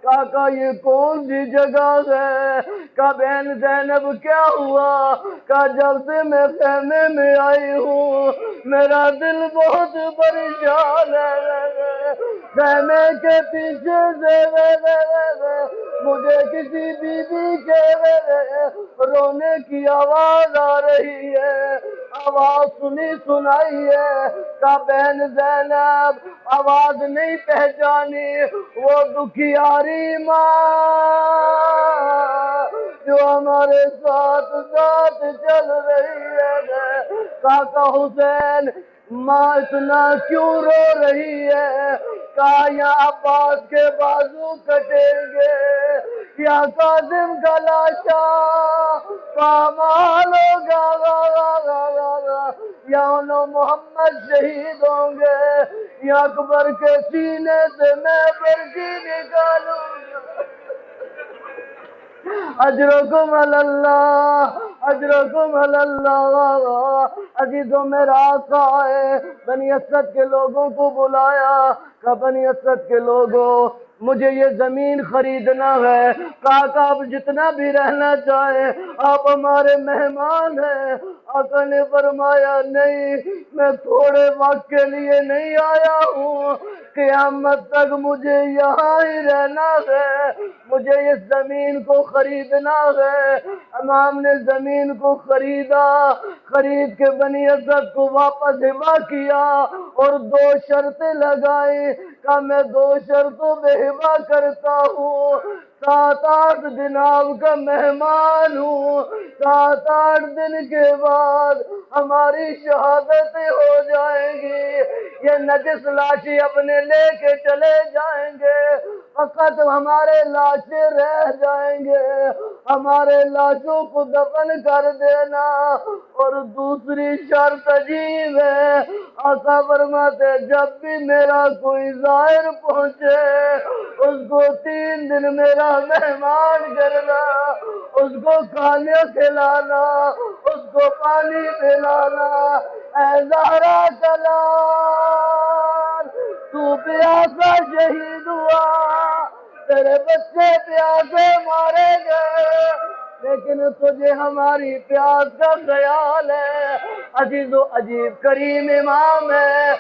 کہا یہ کون سی جگہ ہے؟ کہا بہن زینب کیا ہوا؟ کہا جب سے میں خیمے میں آئی ہوں میرا دل بہت پریشان ہے، خیمے کے پیچھے سے مجھے کسی بی بی کے رونے کی آواز آ رہی ہے، آواز سنائی ہے۔ کہا بہن زینب آواز نہیں پہچانی، وہ دکھیاری ماں جو ہمارے ساتھ ساتھ چل رہی ہے۔ کہا حسین ماں اتنا کیوں رو رہی ہے؟ کہا یا عباس کے بازو کٹیں گے یا قاسم کا لاشا پامال ہوگا، یا انہوں محمد شہید ہوں گے، یا اکبر کے سینے سے میں برقی نکالوں گا۔ اجرکم اللہ، اجرکم اللہ۔ عزیزوں میرا آقا ہے، بنی اسد کے لوگوں کو بلایا، کہ بنی اسد کے لوگوں مجھے یہ زمین خریدنا ہے، کہا کہ آپ جتنا بھی رہنا چاہیں آپ ہمارے مہمان ہیں۔ آقا نے فرمایا نہیں، میں تھوڑے وقت کے لیے نہیں آیا ہوں، قیامت تک مجھے یہاں ہی رہنا ہے، مجھے اس زمین کو خریدنا ہے۔ امام نے زمین کو خریدا، خرید کے بنی اسد کو واپس ہبا کیا اور دو شرطیں لگائی، کہ میں دو شرطوں میں ہبا کرتا ہوں، 7-8 دن آپ کا مہمان ہوں، 7-8 دن کے بعد ہماری شہادتیں ہو جائیں گی، یہ نجس لاشیں اپنے لے کے چلے جائیں گے، فقط ہمارے لاشیں رہ جائیں گے، ہمارے لاشوں کو دفن کر دینا۔ اور دوسری شرط عجیب ہے، آقا فرماتے جب بھی میرا کوئی زائر پہنچے اس کو 3 دن میرا مہمان کرنا، اس کو کھانا کھلانا، اس کو پانی پلانا۔ اے زہرا کلال تو پیاسا شہید ہوا، تیرے بچے پیاسے مارے گئے، لیکن تجھے ہماری پیاس کا خیال ہے۔ عزیز و عجیب کریم امام ہے،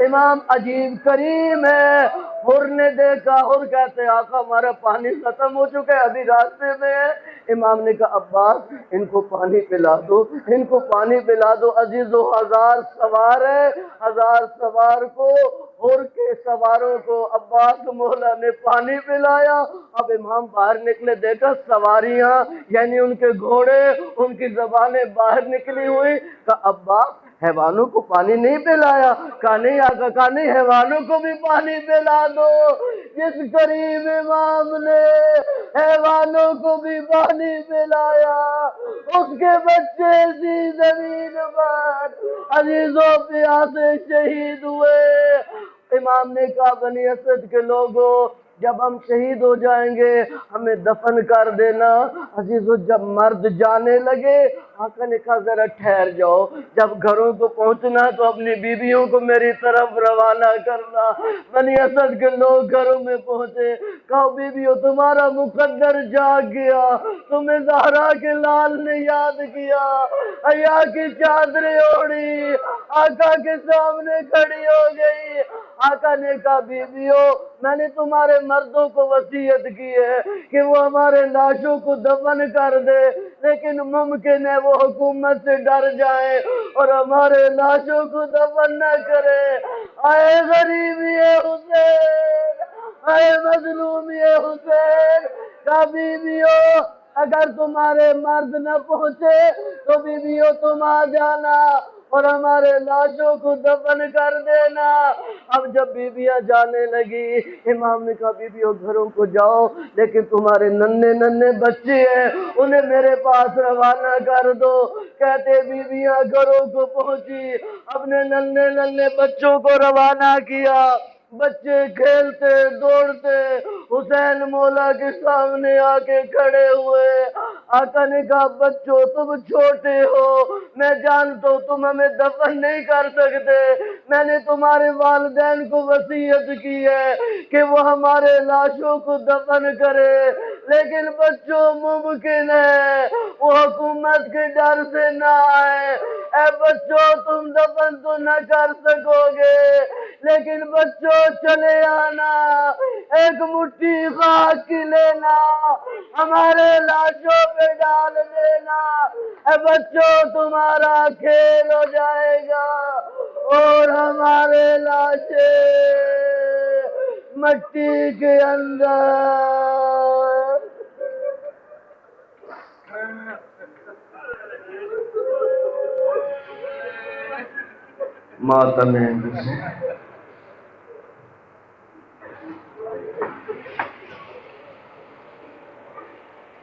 امام عجیب کریم ہے۔ حر نے دیکھا، حر کہتے آقا ہمارا پانی ختم ہو چکا ہے، ابھی راستے میں ہے۔ امام نے کہا عباس ان کو پانی پلا دو، ان کو پانی پلا دو۔ عزیز و 1000 سوار ہے، 1000 سوار کو، حر کے سواروں کو عباس مولا نے پانی پلایا۔ اب امام باہر نکلے، دیکھا سواریاں یعنی ان کے گھوڑے، ان کی زبانیں باہر نکلی ہوئی، کہا عباس حیوانوں کو پانی نہیں پلایا؟ کہا نہیں آقا، کہا نہیں حیوانوں کو بھی پانی پلا دو۔ جس کریم امام نے حیوانوں کو بھی پانی پلایا اس کے بچے اسی زمین پر عزیزوں پیاسے شہید ہوئے۔ امام نے کہا بنی اسد کے لوگوں جب ہم شہید ہو جائیں گے ہمیں دفن کر دینا۔ عزیزو جب مرد جانے لگے آقا نے کہا ذرا ٹھہر جاؤ، جب گھروں کو پہنچنا تو اپنی بیویوں کو میری طرف روانہ کرنا۔ بنی اسد کے لوگ گھروں میں پہنچے، کہا بیویوں تمہارا مقدر جاگ گیا، تمہیں زہرا کے لال نے یاد کیا، حیا کی چادریں اوڑھی آقا کے سامنے کھڑی ہو گئی۔ آقا نے کہا بیویوں میں نے تمہارے مردوں کو وصیت کی ہے کہ وہ ہمارے لاشوں کو دفن کر دے، لیکن ممکن ہے وہ حکومت سے ڈر جائیں اور ہمارے لاشوں کو دفن نہ کرے۔ اے غریبی حسین، اے مظلومی حسین، کہا بیویوں اگر تمہارے مرد نہ پہنچے تو بیویوں تم آ جانا، اور ہمارے لاشوں کو دفن کر دینا۔ اب جب بیویاں جانے لگی، امام نے کہا بیویوں گھروں کو جاؤ، لیکن تمہارے ننھے ننھے بچے ہیں انہیں میرے پاس روانہ کر دو۔ کہتے بیویاں گھروں کو پہنچی، اپنے ننھے ننھے بچوں کو روانہ کیا۔ بچے کھیلتے دوڑتے حسین مولا کے سامنے آ کے کھڑے ہوئے۔ آقا نے کہا بچوں تم چھوٹے ہو، میں جانتا ہوں تم ہمیں دفن نہیں کر سکتے، میں نے تمہارے والدین کو وصیت کی ہے کہ وہ ہمارے لاشوں کو دفن کرے، لیکن بچوں ممکن ہے وہ حکومت کے ڈر سے نہ آئے۔ اے بچوں تم دفن تو نہ کر سکو گے، لیکن بچوں چلے آنا، ایک مٹھی خاک کی لینا، ہمارے لاشوں پہ ڈال دینا۔ اے بچوں تمہارا کھیل ہو جائے گا اور ہمارے لاشیں مٹی کے اندر۔ ماتم ہے